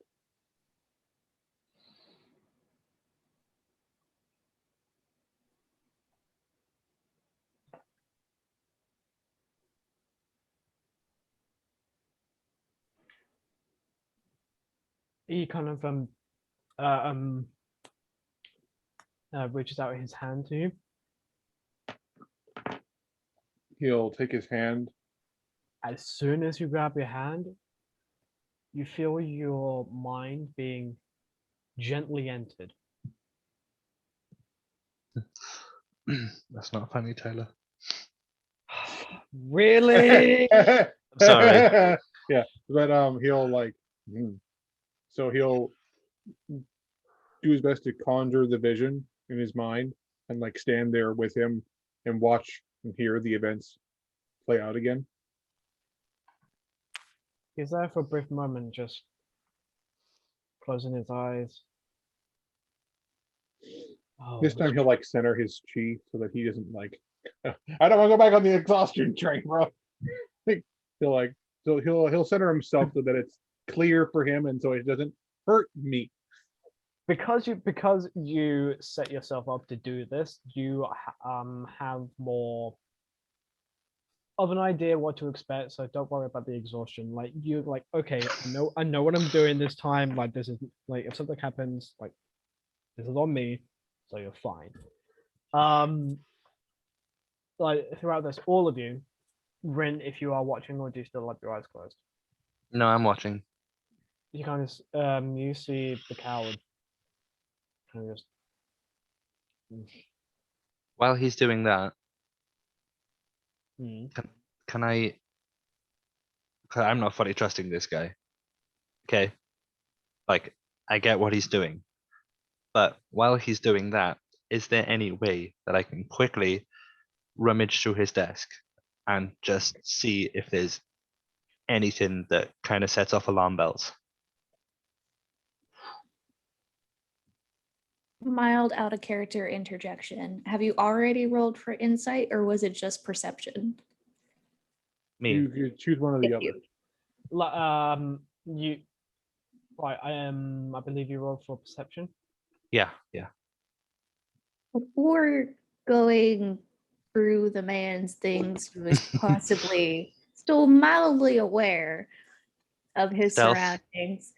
He kind of uh, um reaches out his hand to you. He'll take his hand. As soon as you grab your hand, you feel your mind being gently entered. That's not funny, Taylor. Really? I'm sorry. Yeah, but he'll like, so he'll do his best to conjure the vision in his mind and like stand there with him and watch and hear the events play out again. He's there for a brief moment, just closing his eyes. Oh, This time he'll like center his chi so that he doesn't like. I don't want to go back on the exhaustion train, bro. He'll like, so he'll center himself so that it's clear for him and so it doesn't hurt me. because you set yourself up to do this, you have more of an idea what to expect, so don't worry about the exhaustion. Like you like, okay, I know what I'm doing this time. Like this is like if something happens, like this is on me, so you're fine. Like throughout this, all of you, Rin, if you are watching, or do you still have your eyes closed? No, I'm watching. You kind of you see the coward kind of just While he's doing that, hmm. can I? 'Cause I'm not fully trusting this guy. Okay, like I get what he's doing, but while he's doing that, is there any way that I can quickly rummage through his desk and just see if there's anything that kind of sets off alarm bells? Mild out of character interjection. Have you already rolled for insight or was it just perception? Me, You could choose one or the Thank other. you. You right, I believe you rolled for perception. yeah. Before going through the man's things, who is possibly still mildly aware of his Stealth. surroundings.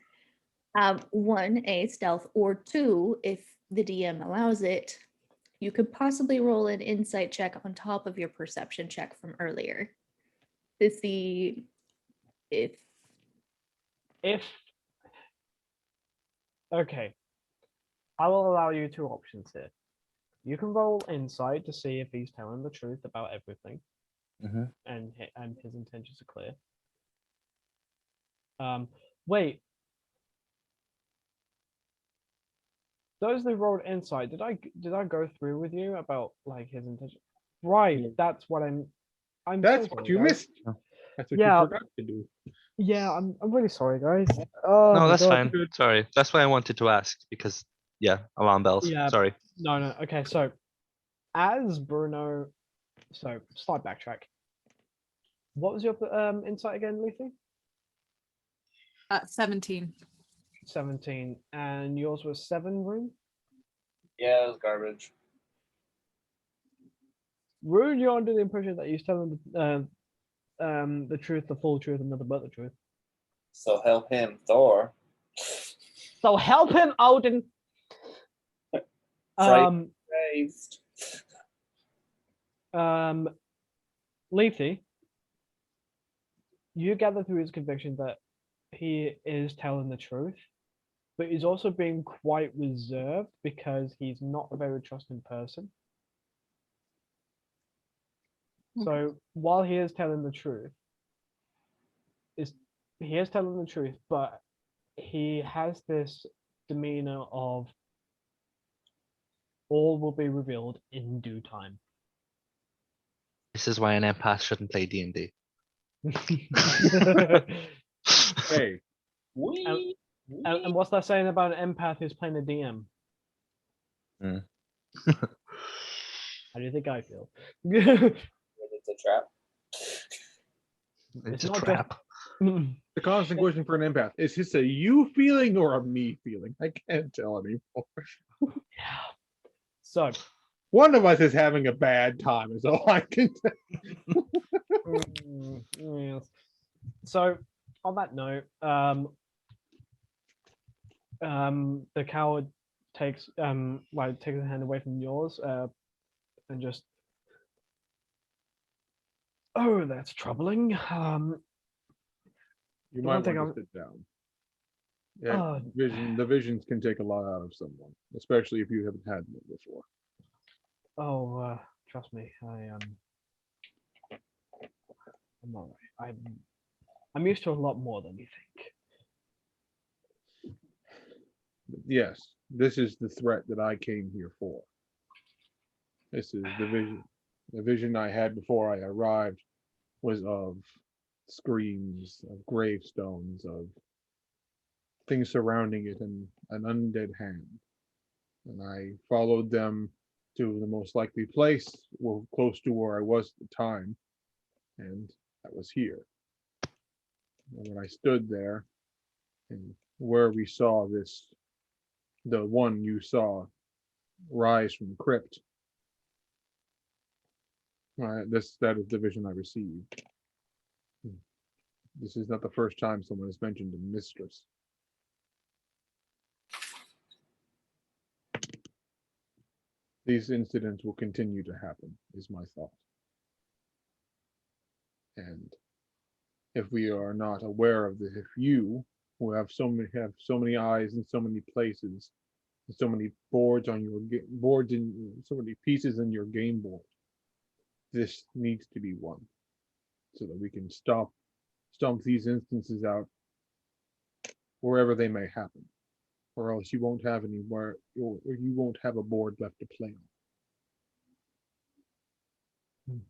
One, a stealth, or two, if the DM allows it, you could possibly roll an insight check on top of your perception check from earlier to see if If okay, I will allow you two options here. You can roll insight to see if he's telling the truth about everything, Mhm. and his intentions are clear. Wait. Those that rolled insight, did I go through with you about like his intention? Right, Yeah. that's what I'm That's so what sorry, you guys. missed. That's what Yeah. you forgot to do. Yeah, I'm really sorry, guys. Oh No, my that's God. fine. Sorry, that's why I wanted to ask because alarm bells. Yeah. Sorry. No. Okay, so as Bruno, so slight backtrack. What was your insight again, Leafy? 17. 17, and yours was 7, Rune? Yeah, it was garbage. Rune, you're under the impression that he's telling the truth, the full truth, and nothing but the truth. So help him, Thor. So help him, Odin. Fright- Raised. Leafy, you gather through his conviction that he is telling the truth, but he's also being quite reserved because he's not a very trusting person. So while he is telling the truth, but he has this demeanor of all will be revealed in due time. This is why an empath shouldn't play D&D. Hey, Wee. And what's that saying about an empath who's playing a DM? Mm. How do you think I feel? It's a trap. It's It's a not just- trap. the constant question for an empath, is this a you feeling or a me feeling? I can't tell anymore. So, One of us is having a bad time is all I can tell. yes. So on that note, the coward takes takes a hand away from yours, and just, oh, that's troubling. You The might one thing want to sit down. Yeah, Oh. the visions can take a lot out of someone, especially if you haven't had them before. Trust me, I'm all right. I'm used to a lot more than you think. Yes, this is the threat that I came here for. This is the vision. The vision I had before I arrived was of screams, of gravestones, of things surrounding it, and an undead hand. And I followed them to the most likely place, or close to where I was at the time, and that was here. And when I stood there, and where we saw this, the one you saw rise from the crypt, that is the vision I received. This is not the first time someone has mentioned a mistress. These incidents will continue to happen, is my thought. And if we are not aware of this, if you, who have so many eyes in so many places, and so many boards on your boards in so many pieces in your game board, this needs to be one, so that we can stomp these instances out wherever they may happen, or else you won't have anywhere, or you won't have a board left to play on.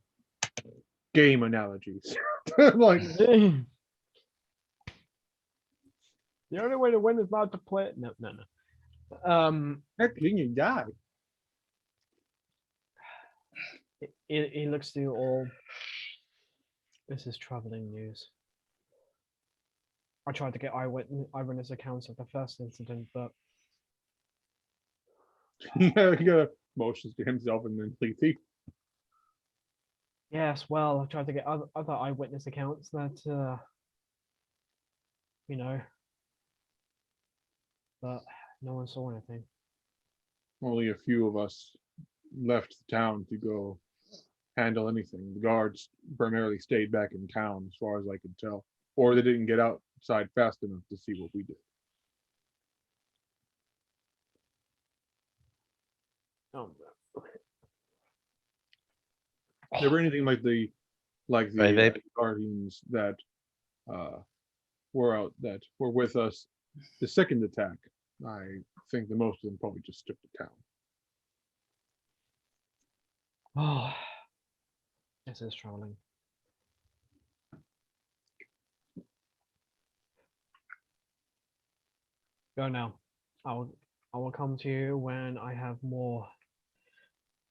Game analogies. Like, The only way to win is not to play it. No. heck, you die. He looks through all. This is troubling news. I tried to get eyewitness accounts of the first incident, but He gotta motions to himself and then Lethe. yes, well, I tried to get other eyewitness accounts that, but no one saw anything. Only a few of us left the town to go handle anything. The guards primarily stayed back in town, as far as I could tell, or they didn't get outside fast enough to see what we did. Oh, If they were anything like the Right, babe. guardians that were with us the second attack, I think the most of them probably just took the town. oh, this is troubling. Go now. I will come to you when I have more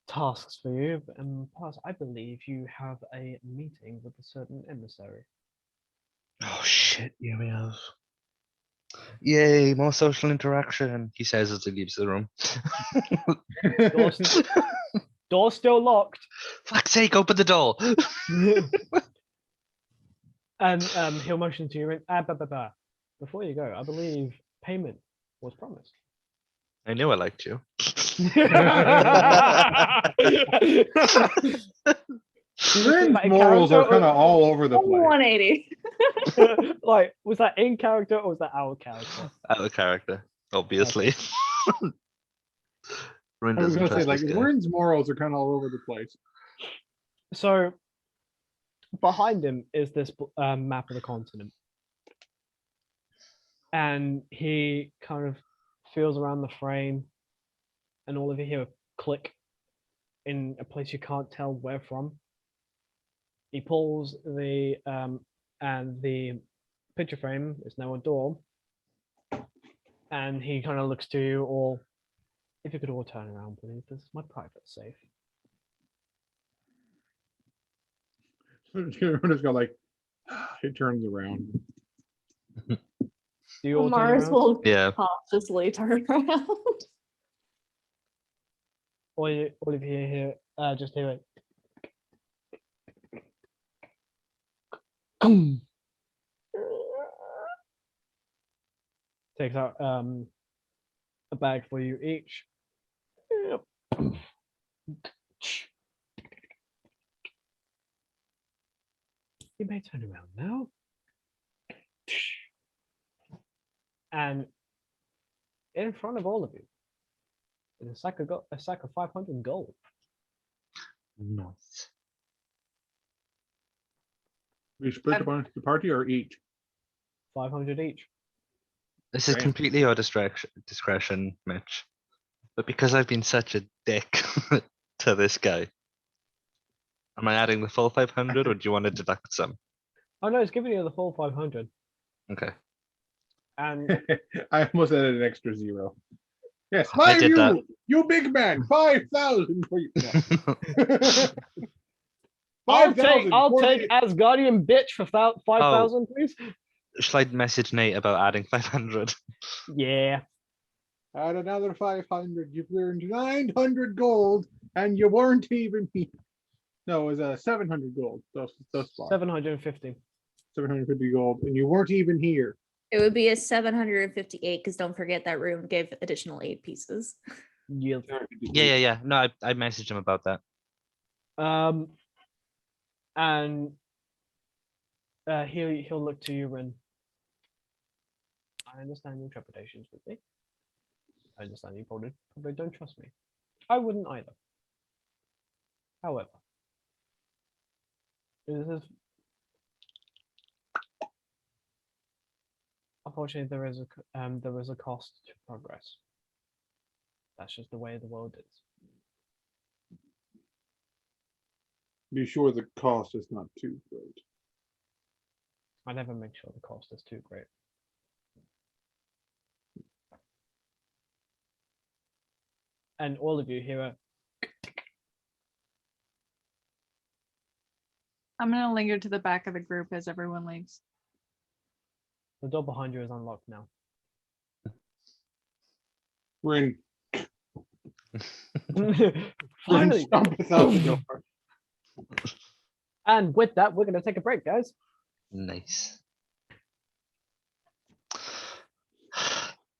tasks for you. And plus, I believe you have a meeting with a certain emissary. Oh shit, yeah we have. Yay, more social interaction, he says as he leaves the room. Door's, door's still locked. Fuck's sake, open the door. And he'll motion to you and before you go, I believe payment was promised. I knew I liked you. Rin's morals are kind of all over the place. 180. Like, was that in character or was that our character? Out of character, obviously. Rin I was doesn't gonna say, trust like, this guy. Rin's morals are kind of all over the place. So behind him is this map of the continent, and he kind of feels around the frame, and all of you hear a click in a place you can't tell where from. He pulls the and the picture frame is now a door, and he kind of looks to you all. If you could all turn around, please. This is my private safe. Just go like, it turns around. Do you all turn Mars around? will Yeah. cautiously turn around. All of you here, just hear it. Takes out a bag for you each. You may turn around now. And in front of all of you is a sack of 500 gold. Nice. We split amongst the party or each? 500 each. This is Damn. completely your discretion, Mitch. But because I've been such a dick to this guy, am I adding the full 500 or do you want to deduct some? Oh no, it's giving you the full 500. Okay. And I almost added an extra 0. Yes, I did that. you big man, 5,000 for you. No. I'll 5,000 for take the- Asgardian bitch for 5,000, please. Shall I message Nate about adding 500? Yeah. Add another 500. You've earned 900 gold, and you weren't even here. No, it was 700 gold. Thus far. 750. 750 gold, and you weren't even here. It would be a 758 because don't forget that room gave additional 8 pieces. Yeah. Yeah. No, I messaged him about that. And he'll look to you, Rin. I understand your trepidations with me. I understand you probably don't trust me. I wouldn't either. However, this is unfortunately there is a cost to progress. That's just the way the world is. Be sure the cost is not too great. I never make sure the cost is too great. And all of you hear a I'm gonna linger to the back of the group as everyone leaves. the door behind you is unlocked now. Rin Finally. stompeth out the door. And with that, we're gonna take a break, guys. Nice.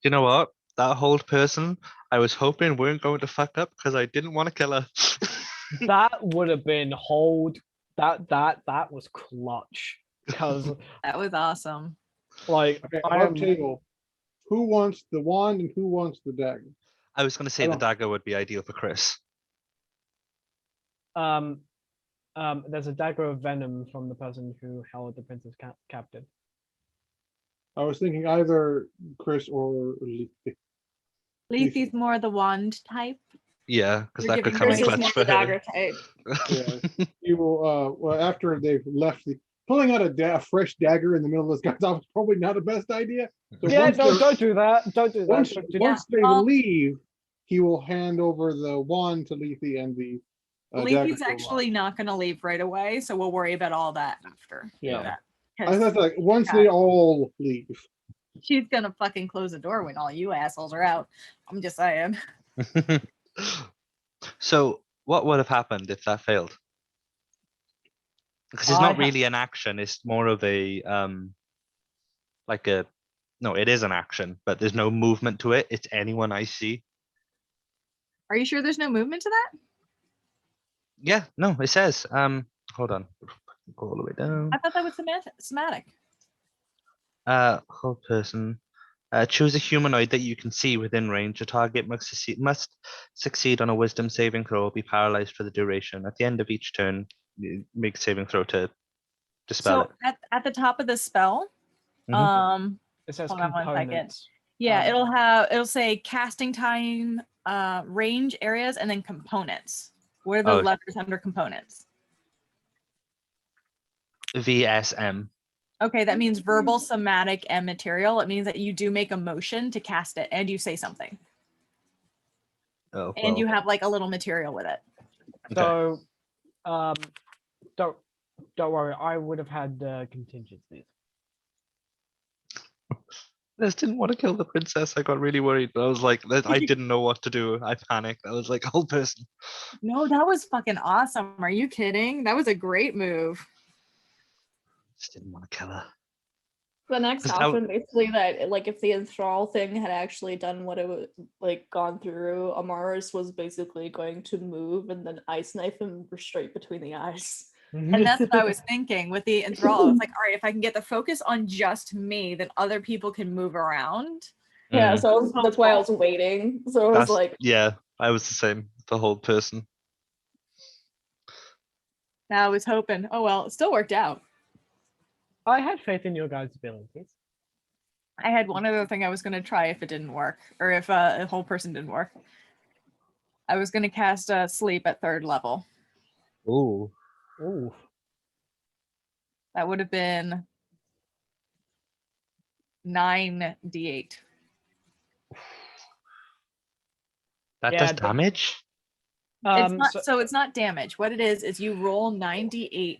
You know what? That hold person, I was hoping weren't going to fuck up because I didn't want to kill her. That would have been hold. That was clutch. Because That was awesome. like Okay, I above am table. Who wants the wand and who wants the dagger? I was going to say the don't- dagger would be ideal for Chris. there's a dagger of venom from the person who held the princess captive. I was thinking either Chris or Lethe. Leafy's more the wand type. Yeah, because You're that could giving come in Chris Chris is clutch more for the her. dagger type. Yeah, you will. Well, after they've left, pulling out a fresh dagger in the middle of this guy's office probably not the best idea. So Yeah, once no, they're- don't do that. Don't do that. Once, Don't do once they well- leave, he will hand over the wand to Lethe and the dagger Leafy's to Alon. actually not gonna leave right away, so we'll worry about all that after. Yeah. That, I 'cause thought like once they all leave. she's gonna fucking close the door when all you assholes are out. I'm just saying. So, what would have happened if that failed? Because it's I not ha- really an action; it's more of a like a No, it is an action, but there's no movement to it. It's anyone I see. Are you sure there's no movement to that? Yeah, no, it says. Hold on. Go all the way down. I thought that was somatic. Whole person. Choose a humanoid that you can see within range. A target must succeed on a wisdom saving throw or be paralyzed for the duration. At the end of each turn, you make a saving throw to dispel So at the top of the spell, it. Mhm. It says hold on one second. components. Yeah, Um, it'll say casting time, range areas, and then components. What are the Oh. letters under components? VSM. Okay, that means verbal, somatic, and material. It means that you do make a motion to cast it and you say something. Oh, And you well, have like a little material with it. okay. So, don't worry. I would have had contingencies. I just didn't want to kill the princess. I got really worried. I was like, I didn't know what to do. I panicked. I was like, whole person. No, that was fucking awesome. Are you kidding? That was a great move. Just didn't want to kill her. The next 'Cause how- option, basically, that like if the enthrall thing had actually done what it was like gone through, Amaris was basically going to move and then ice knife him straight between the eyes. And that's what I was thinking with the enthrall. I was like, all right, if I can get the focus on just me, then other people can move around. Yeah, Mm, so that's why I was waiting. So it was that's, like, yeah, I was the same. The whole person. I was hoping. Oh well, it still worked out. I had faith in your guys' abilities. I had one other thing I was going to try if it didn't work, or if a whole person didn't work. I was going to cast sleep at 3rd level. Ooh. Ooh. That would have been 9d8. That Yeah, does but- damage? It's not, So, so it's not damage. What it is you roll 9d8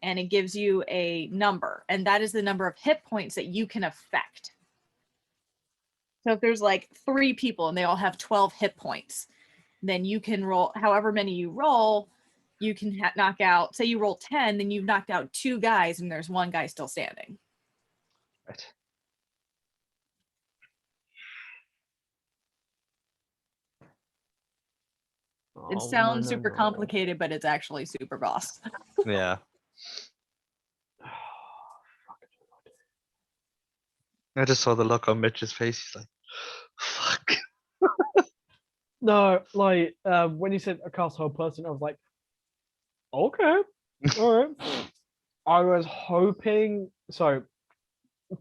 and it gives you a number, and that is the number of hit points that you can affect. So if there's like 3 people and they all have 12 hit points, then you can roll however many you roll, you can knock out, say you roll 10, then you've knocked out 2 guys and there's 1 guy still standing. Right. It Oh, sounds no, super no. complicated, but it's actually super boss. Yeah. I just saw the look on Mitch's face. He's like, fuck. No, like when you said a cast whole person, I was like, okay, all right. I was hoping so.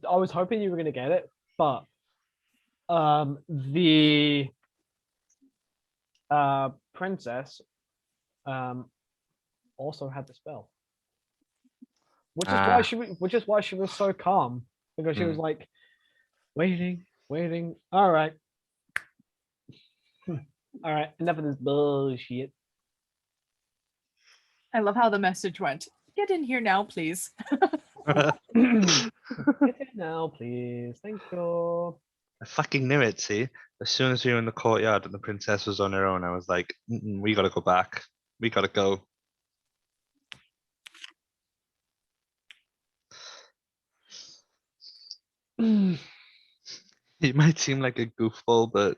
I was hoping you were gonna get it, but the princess also had the spell, which is why she was so calm, because she was Mm. like waiting. All right. All right, enough of this bullshit. I love how the message went. Get in here now, please. Get it now, please. Thank you. I fucking knew it, see? As soon as we were in the courtyard and the princess was on her own, I was like, we gotta go back. We gotta go. He might seem like a goofball, but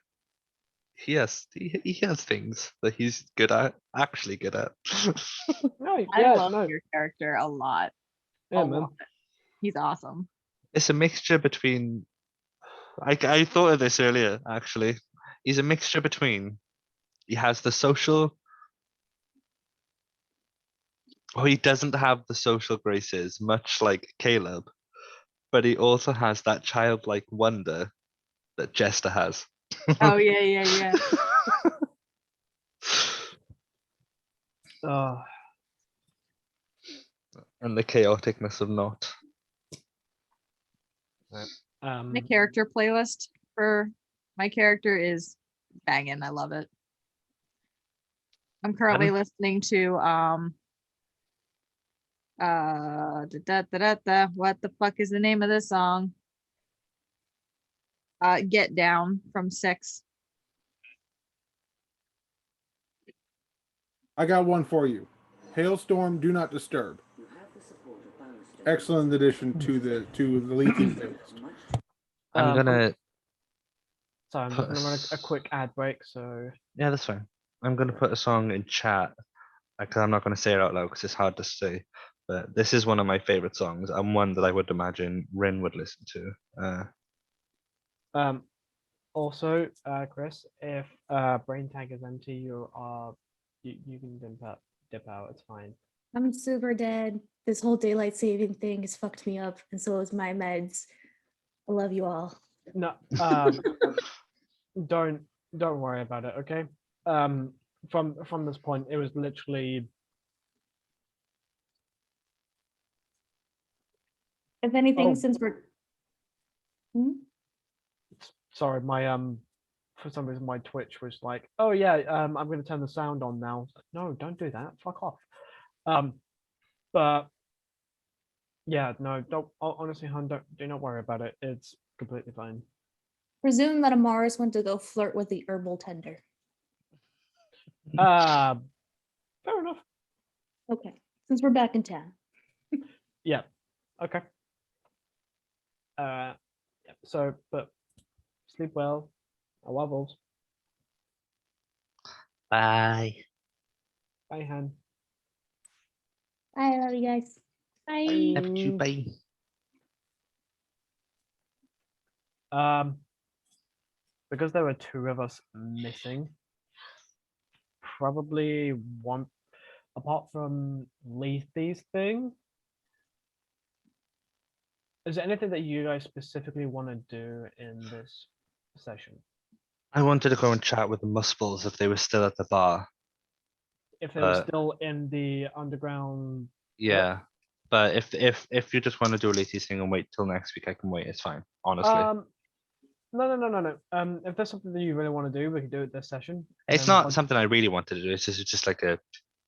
he has things that he's good at, actually good at. No, I yeah, love no, your character a lot. yeah, a man. lot. He's awesome. It's a mixture between I thought of this earlier, actually. He's a mixture between he has the social he doesn't have the social graces, much like Caleb, but he also has that childlike wonder that Jester has. Oh yeah. Oh, And the chaoticness of not. The character playlist for my character is banging. I love it. I'm currently listening to what the fuck is the name of this song? Get Down from 6. I got one for you. Hailstorm, Do Not Disturb. Excellent addition to the Leafy playlist. I'm gonna Sorry, I'm just put gonna run a quick ad break. So yeah, that's fine. I'm gonna put a song in chat because I'm not gonna say it out loud because it's hard to say. But this is one of my favorite songs and one that I would imagine Rin would listen to. also, Chris, if brain tag is empty, you can dip out. It's fine. I'm super dead. This whole daylight saving thing has fucked me up, and so is my meds. I love you all. No, don't worry about it. Okay. From this point, it was literally. If anything, Oh. since we're Hmm? Sorry, my for some reason my Twitch was like, oh yeah, I'm gonna turn the sound on now. It's like, no, don't do that. Fuck off. But yeah, no, don't honestly, hon, do not worry about it. It's completely fine. presume that Amaris went to go flirt with the herbal tender. Fair enough. Okay, since we're back in town. Yeah. Okay. Yeah. So, but sleep well. I love all. Bye. Bye, Han. I love you guys. Bye. Love you. Bye. Because there were two of us missing, probably one, apart from Leafy's thing. Is there anything that you guys specifically want to do in this session? I wanted to go and chat with the Muscles if they were still at the bar. If they were still in the underground. Yeah. But if you just want to do a Leafy's thing and wait till next week, I can wait. It's fine. Honestly. No. If there's something that you really want to do, we can do it this session. It's not something I really wanted to do. It's just like a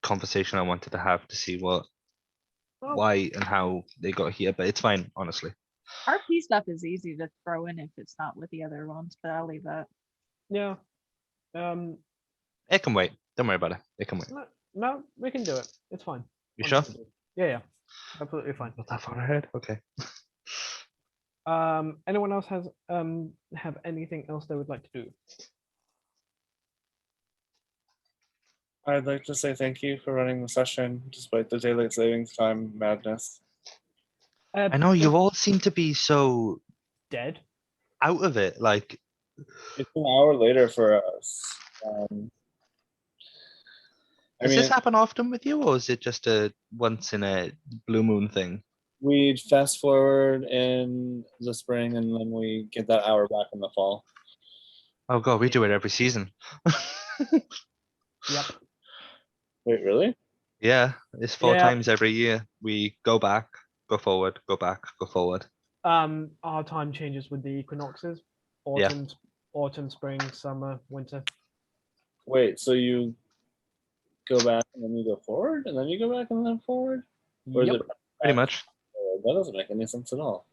conversation I wanted to have to see why and how they got here. But it's fine, honestly. RP stuff is easy to throw in if it's not with the other ones, but I'll leave that. Yeah. It can wait. Don't worry about it. It can wait. No, we can do it. It's fine. You sure? Yeah. Absolutely fine. Not that far ahead. Okay. Anyone else has have anything else they would like to do? I'd like to say thank you for running the session despite the daylight savings time madness. I know you all seem to be so dead out of it. Like it's an hour later for us. Does this happen often with you, or is it just a once in a blue moon thing? We fast forward in the spring and then we get that hour back in the fall. Oh god, we do it every season. Yep. Wait, really? Yeah, it's 4 times every year. We go back, go forward, go back, go forward. Our time changes with the equinoxes. Autumn, spring, summer, winter. Wait, so you go back and then you go forward and then you go back and then forward? Or is it pretty much? That doesn't make any sense at all.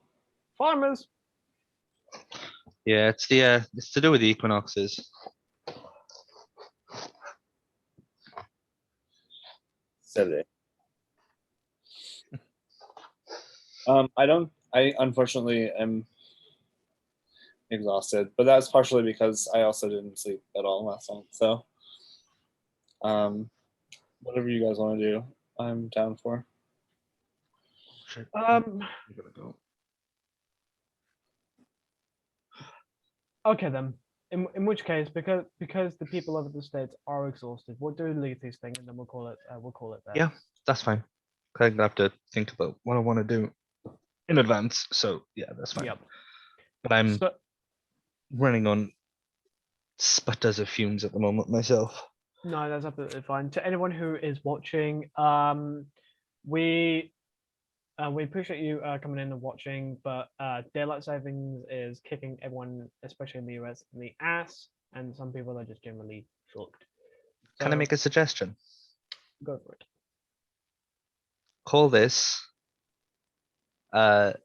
Farmers. Yeah, it's to do with the equinoxes. Silly. I unfortunately am exhausted, but that's partially because I also didn't sleep at all last night. So, whatever you guys want to do, I'm down for. Okay then. In which case, because the people of the states are exhausted, we'll do Leafy's thing and then we'll call it there. Yeah, that's fine. I'm gonna have to think about what I want to do in advance. So yeah, that's fine. Yep. But I'm running on sputters of fumes at the moment myself. No, that's absolutely fine. To anyone who is watching, we appreciate you coming in and watching, but daylight savings is kicking everyone, especially in the US, in the ass, and some people are just generally shocked. So, Can I make a suggestion? Go for it. Call this part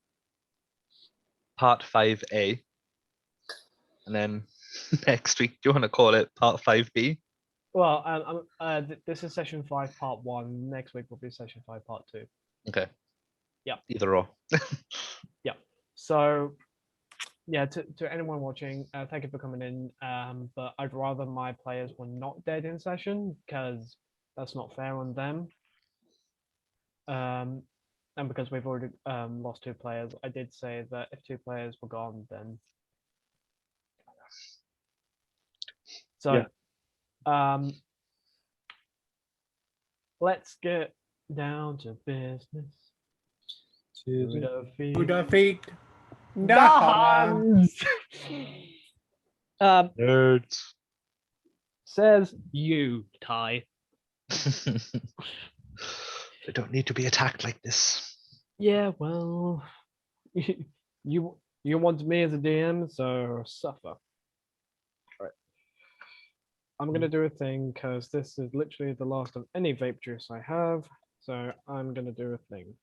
5A, and then next week, do you want to call it part 5B? Well, this is session 5, part 1. Next week will be session 5, part 2. Okay. Yeah. Either or. Yeah. So, yeah, to anyone watching, thank you for coming in. But I'd rather my players were not dead in session because that's not fair on them. And because we've already lost 2 players, I did say that if 2 players were gone, then so let's get down to business. To Who defeat defeat the the Huns. Nerds. Says you, Ty. They don't need to be attacked like this. Yeah, well, you want me as a DM, so suffer. Right. I'm gonna do a thing because this is literally the last of any vape juice I have. So I'm gonna do a thing.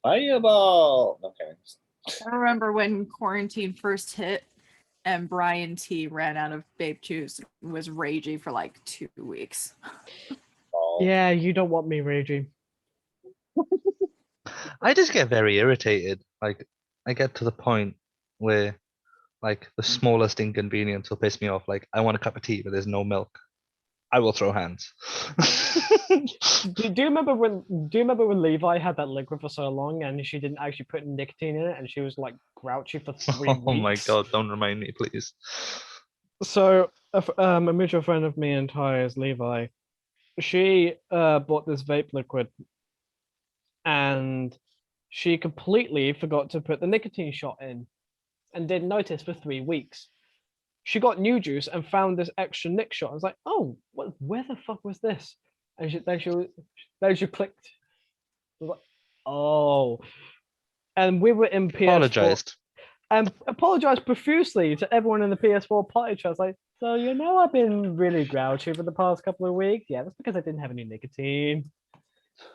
Fireball. Okay. I remember when quarantine first hit and Brian T ran out of vape juice and was raging for like 2 weeks. Yeah, you don't want me raging. I just get very irritated. Like, I get to the point where, like, the smallest inconvenience will piss me off. Like, I want a cup of tea, but there's no milk. I will throw hands. Do you remember when Levi had that liquid for so long and she didn't actually put nicotine in it and she was like grouchy for 3 weeks? Oh my god! Don't remind me, please. So a mutual friend of me and Ty's, Levi, she bought this vape liquid and she completely forgot to put the nicotine shot in and didn't notice for 3 weeks. She got new juice and found this extra nick shot. I was like, oh, where the fuck was this? And then she clicked. I was like, oh. And we were in PS4 Apologized. and apologized profusely to everyone in the PS4 party chat. I was like, so I've been really grouchy for the past couple of weeks. Yeah, that's because I didn't have any nicotine.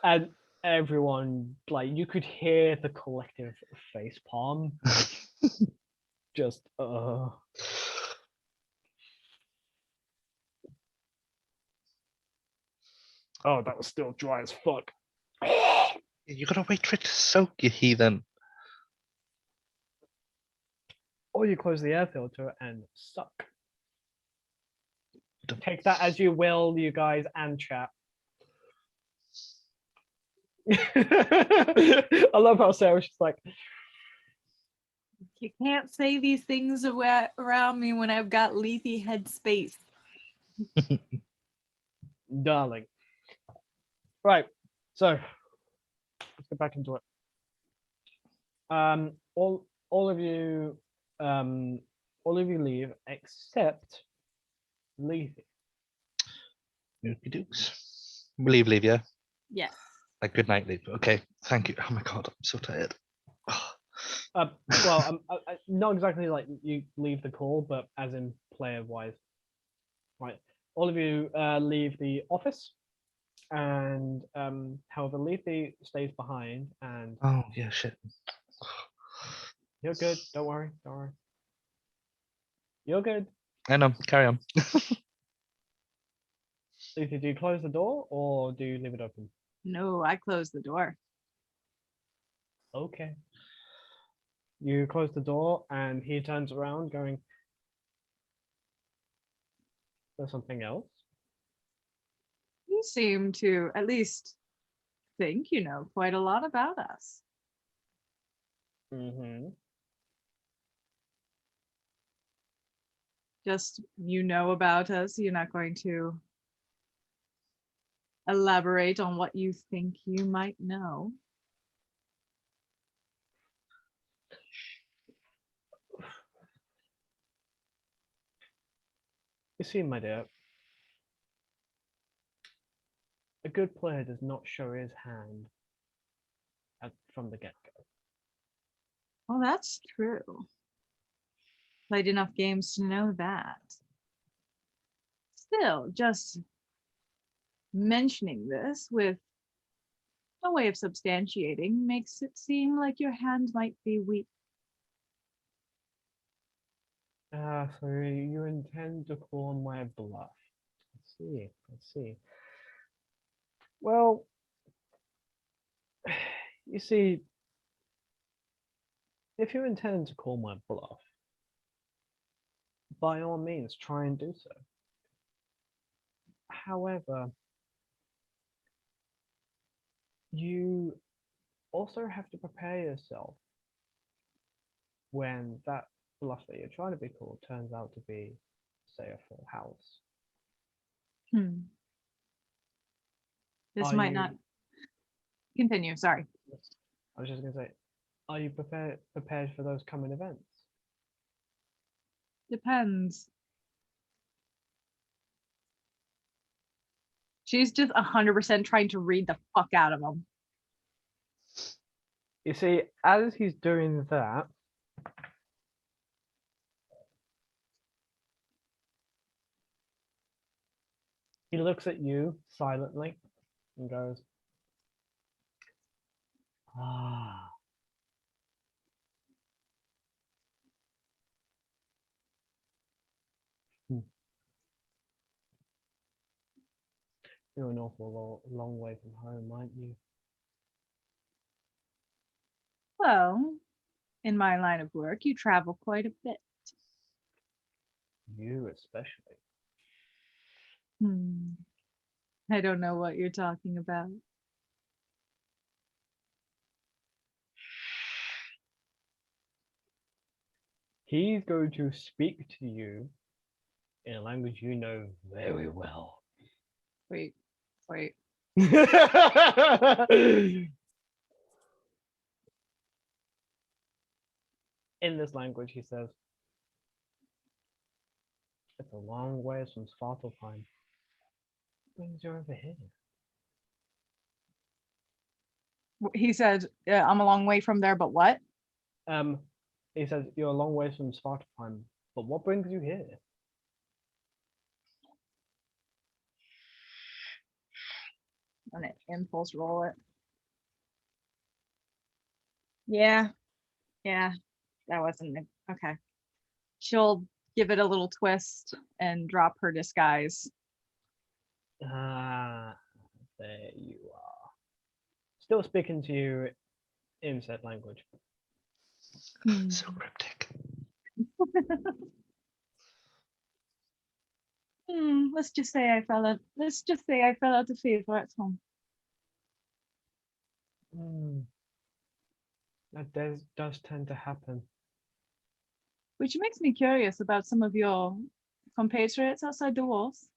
And everyone, like, you could hear the collective face palm. Just Oh, that was still dry as fuck. You gotta wait for it to soak, you heathen. Or you close the air filter and suck. Take that as you will, you guys and chat. I love how Sarah's just like, You can't say these things around me when I've got leafy head space. darling. Right, so let's get back into it. All of you leave except Leafy. Okie dokes. Leave, yeah. Yes. Like, good night, leave. Okay, thank you. Oh my god, I'm so tired. Well, not exactly like you leave the call, but as in player wise. Right, all of you leave the office, and however, Leafy stays behind, and Oh yeah, shit. you're good. Don't worry. You're good. I know. Carry on. Leafy, do you close the door or do you leave it open? No, I closed the door. Okay. You close the door, and he turns around, going, "There's something else." You seem to at least think you know quite a lot about us. Mm-hmm. Just you know about us. You're not going to elaborate on what you think you might know. You see, my dear, a good player does not show his hand from the get-go. Well, that's true. Played enough games to know that. Still, just mentioning this with a way of substantiating makes it seem like your hand might be weak. So you intend to call my bluff. Let's see. Well, you see, if you intend to call my bluff, by all means, try and do so. However, you also have to prepare yourself when that bluff that you're trying to be called turns out to be, say, a full house. Hmm. This Are might not you- continue. Sorry. I was just going to say, are you prepared for those coming events? Depends. She's just 100% trying to read the fuck out of him. You see, as he's doing that, he looks at you silently and goes, ah. Hmm. You're an awful long way from home, aren't you? Well, in my line of work, you travel quite a bit. You especially. Hmm. I don't know what you're talking about. He's going to speak to you in a language you know very well. Wait. In this language, he says, it's a long ways from Svartalfheim. What brings you over here? He said, I'm a long way from there, but what? He says, you're a long ways from Svartalfheim, but what brings you here? I'm gonna impulse roll it. Yeah, that wasn't okay. She'll give it a little twist and drop her disguise. Ah, there you are. Still speaking to you in said language. So cryptic. Let's just say I fell out of favor at home. That does tend to happen. Which makes me curious about some of your compatriots outside the walls.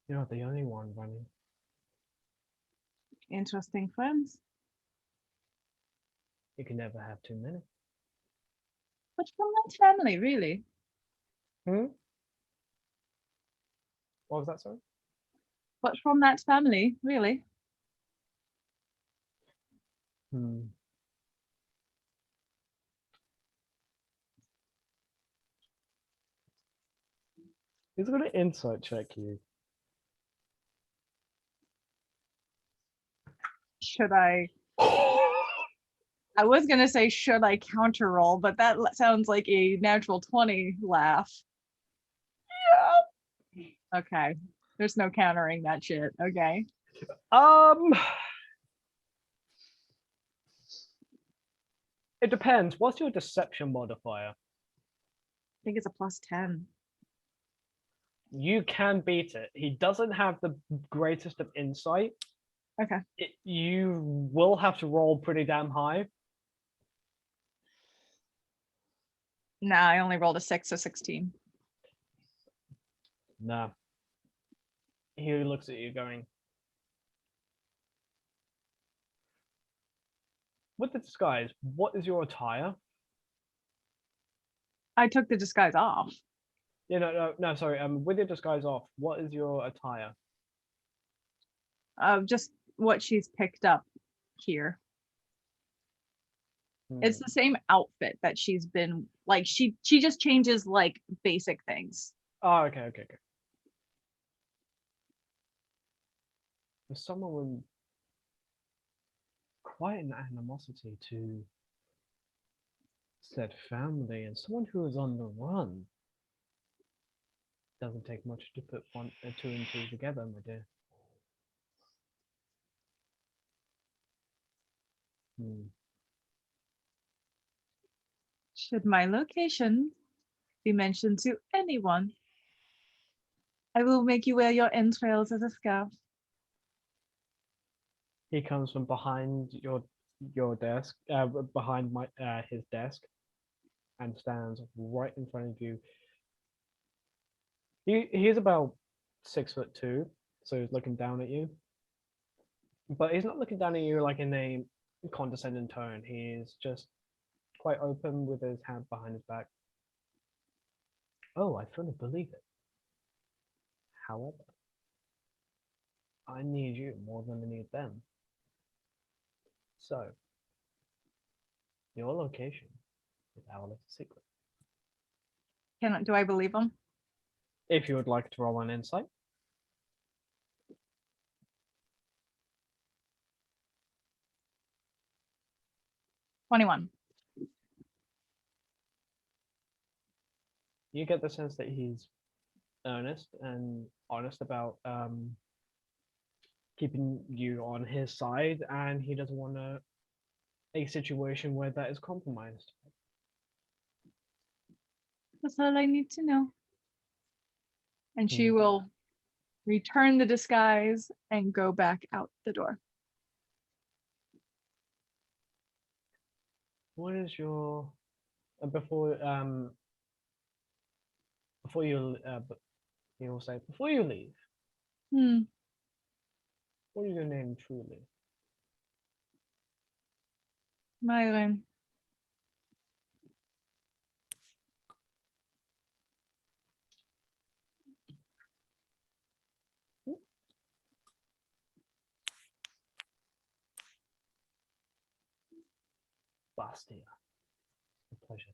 You're not the only one, Bunny. Interesting friends. You can never have too many. But from that family, really. What was that, sorry? But from that family, really. He's gonna insight check you. Should I? I was gonna say, should I counter roll, but that sounds like a natural 20 laugh. Yeah. Okay. There's no countering that shit. Okay. It depends. What's your deception modifier? I think it's a +10. You can beat it. He doesn't have the greatest of insight. Okay. You will have to roll pretty damn high. Nah, I only rolled a 6, so 16. Nah. He looks at you going, with the disguise, what is your attire? I took the disguise off. Yeah, no, sorry. With your disguise off, what is your attire? Just what she's picked up here. It's the same outfit that she's been like. She just changes like basic things. Oh, okay. For someone with quite an animosity to said family and someone who is on the run, doesn't take much to put two and two together, my dear. Hmm. Should my location be mentioned to anyone, I will make you wear your entrails as a scarf. He comes from behind your desk, behind my his desk, and stands right in front of you. He's about 6'2", so he's looking down at you. But he's not looking down at you like in a condescending tone. He's just quite open with his hand behind his back. Oh, I fully believe it. However, I need you more than I need them. So, your location is our little secret. Do I believe him? If you would like to roll an insight, 21. you get the sense that he's earnest and honest about keeping you on his side, and he doesn't want a situation where that is compromised. That's all I need to know. And she Hmm. will return the disguise and go back out the door. What is your before you he will say before you leave, Hmm. what is your name truly? Myron. Bastia. A pleasure.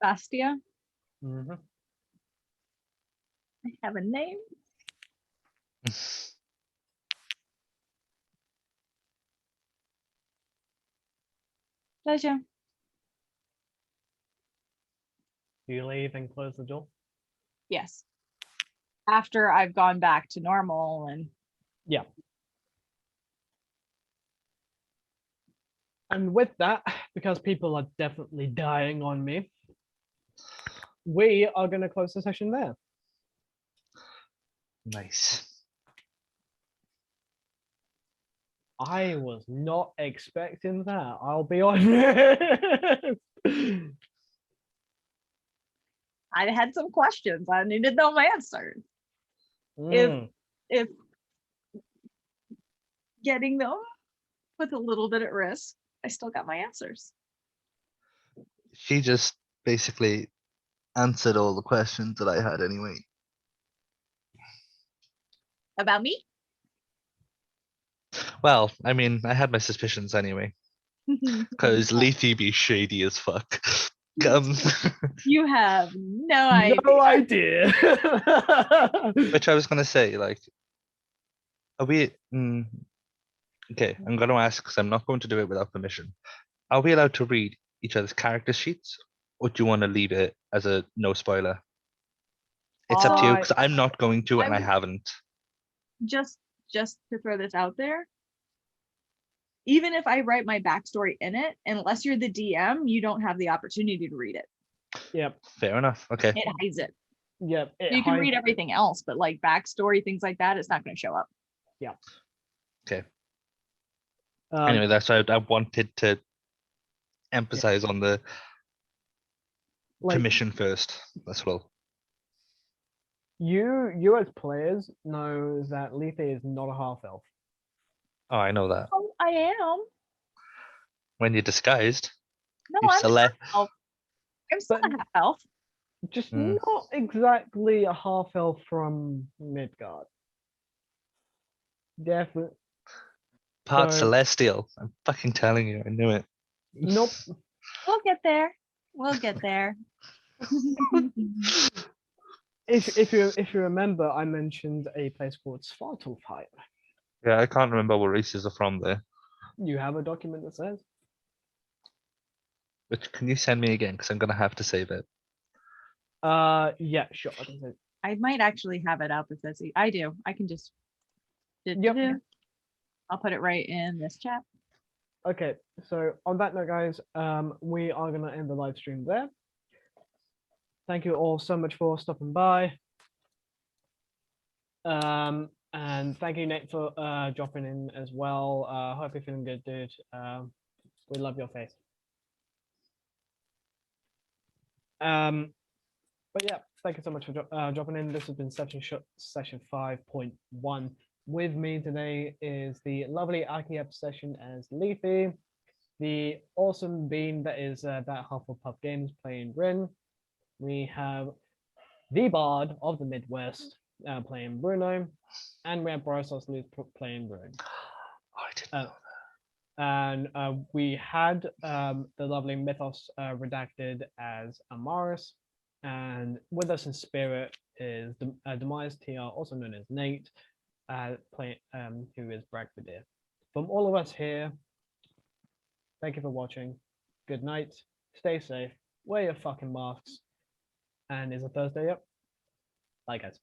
Bastia. Mm-hmm. I have a name. Pleasure. Do you leave and close the door? Yes. After I've gone back to normal and Yeah. And with that, because people are definitely dying on me, we are going to close the session there. Nice. I was not expecting that. I'll be honest. I had some questions. I needed to know my answers. Mm. If getting them with a little bit at risk, I still got my answers. She just basically answered all the questions that I had anyway. About me? Well, I mean, I had my suspicions anyway, because Lethe be shady as fuck. You have no idea. No idea. Which I was gonna say, like, are we? Okay, I'm gonna ask because I'm not going to do it without permission. Are we allowed to read each other's character sheets, or do you want to leave it as a no spoiler? It's up to you because I'm not going to, and I would- haven't. Just to throw this out there, even if I write my backstory in it, unless you're the DM, you don't have the opportunity to read it. Yep. Fair enough. Okay. It hides it. Yep. You can read everything else, but like backstory, things like that, it's not going to show up. Yeah. Okay. Anyway, that's why I wanted to emphasize on the permission first. That's what. You as players know that Lethe is not a half elf. Oh, I know that. Oh, I am. When you're disguised, No, you I'm select. half elf. I'm still a half elf. Just not exactly a half elf from Midgard. Definitely. Part So- celestial. I'm fucking telling you, I knew it. Nope. We'll get there. We'll get there. If you remember, I mentioned a place called Svartalfheim. Yeah, I can't remember what races are from there. You have a document that says. Which can you send me again? Because I'm gonna have to save it. Yeah, sure. I might actually have it up if that's. I do. I can just. Yep. I'll put it right in this chat. Okay, so on that note, guys, we are gonna end the live stream there. Thank you all so much for stopping by. And thank you, Nate, for dropping in as well. Hope you're feeling good, dude. We love your face. But yeah, thank you so much for dropping in. This has been session 5.1. With me today is the lovely Aki session as Leafy, the awesome beam that is that Hufflepuff Games playing Bryn. We have the Bard of the Midwest playing Bruno, and we have Borisov playing Bruno. I didn't know And we had the lovely Mythos redacted as Amaris, and with us in spirit is Demise TR, also known as Nate, who is Bragbadir. From all of us here, thank you for watching. Good night. Stay safe. Wear your fucking masks. And is it Thursday yet? Bye, guys.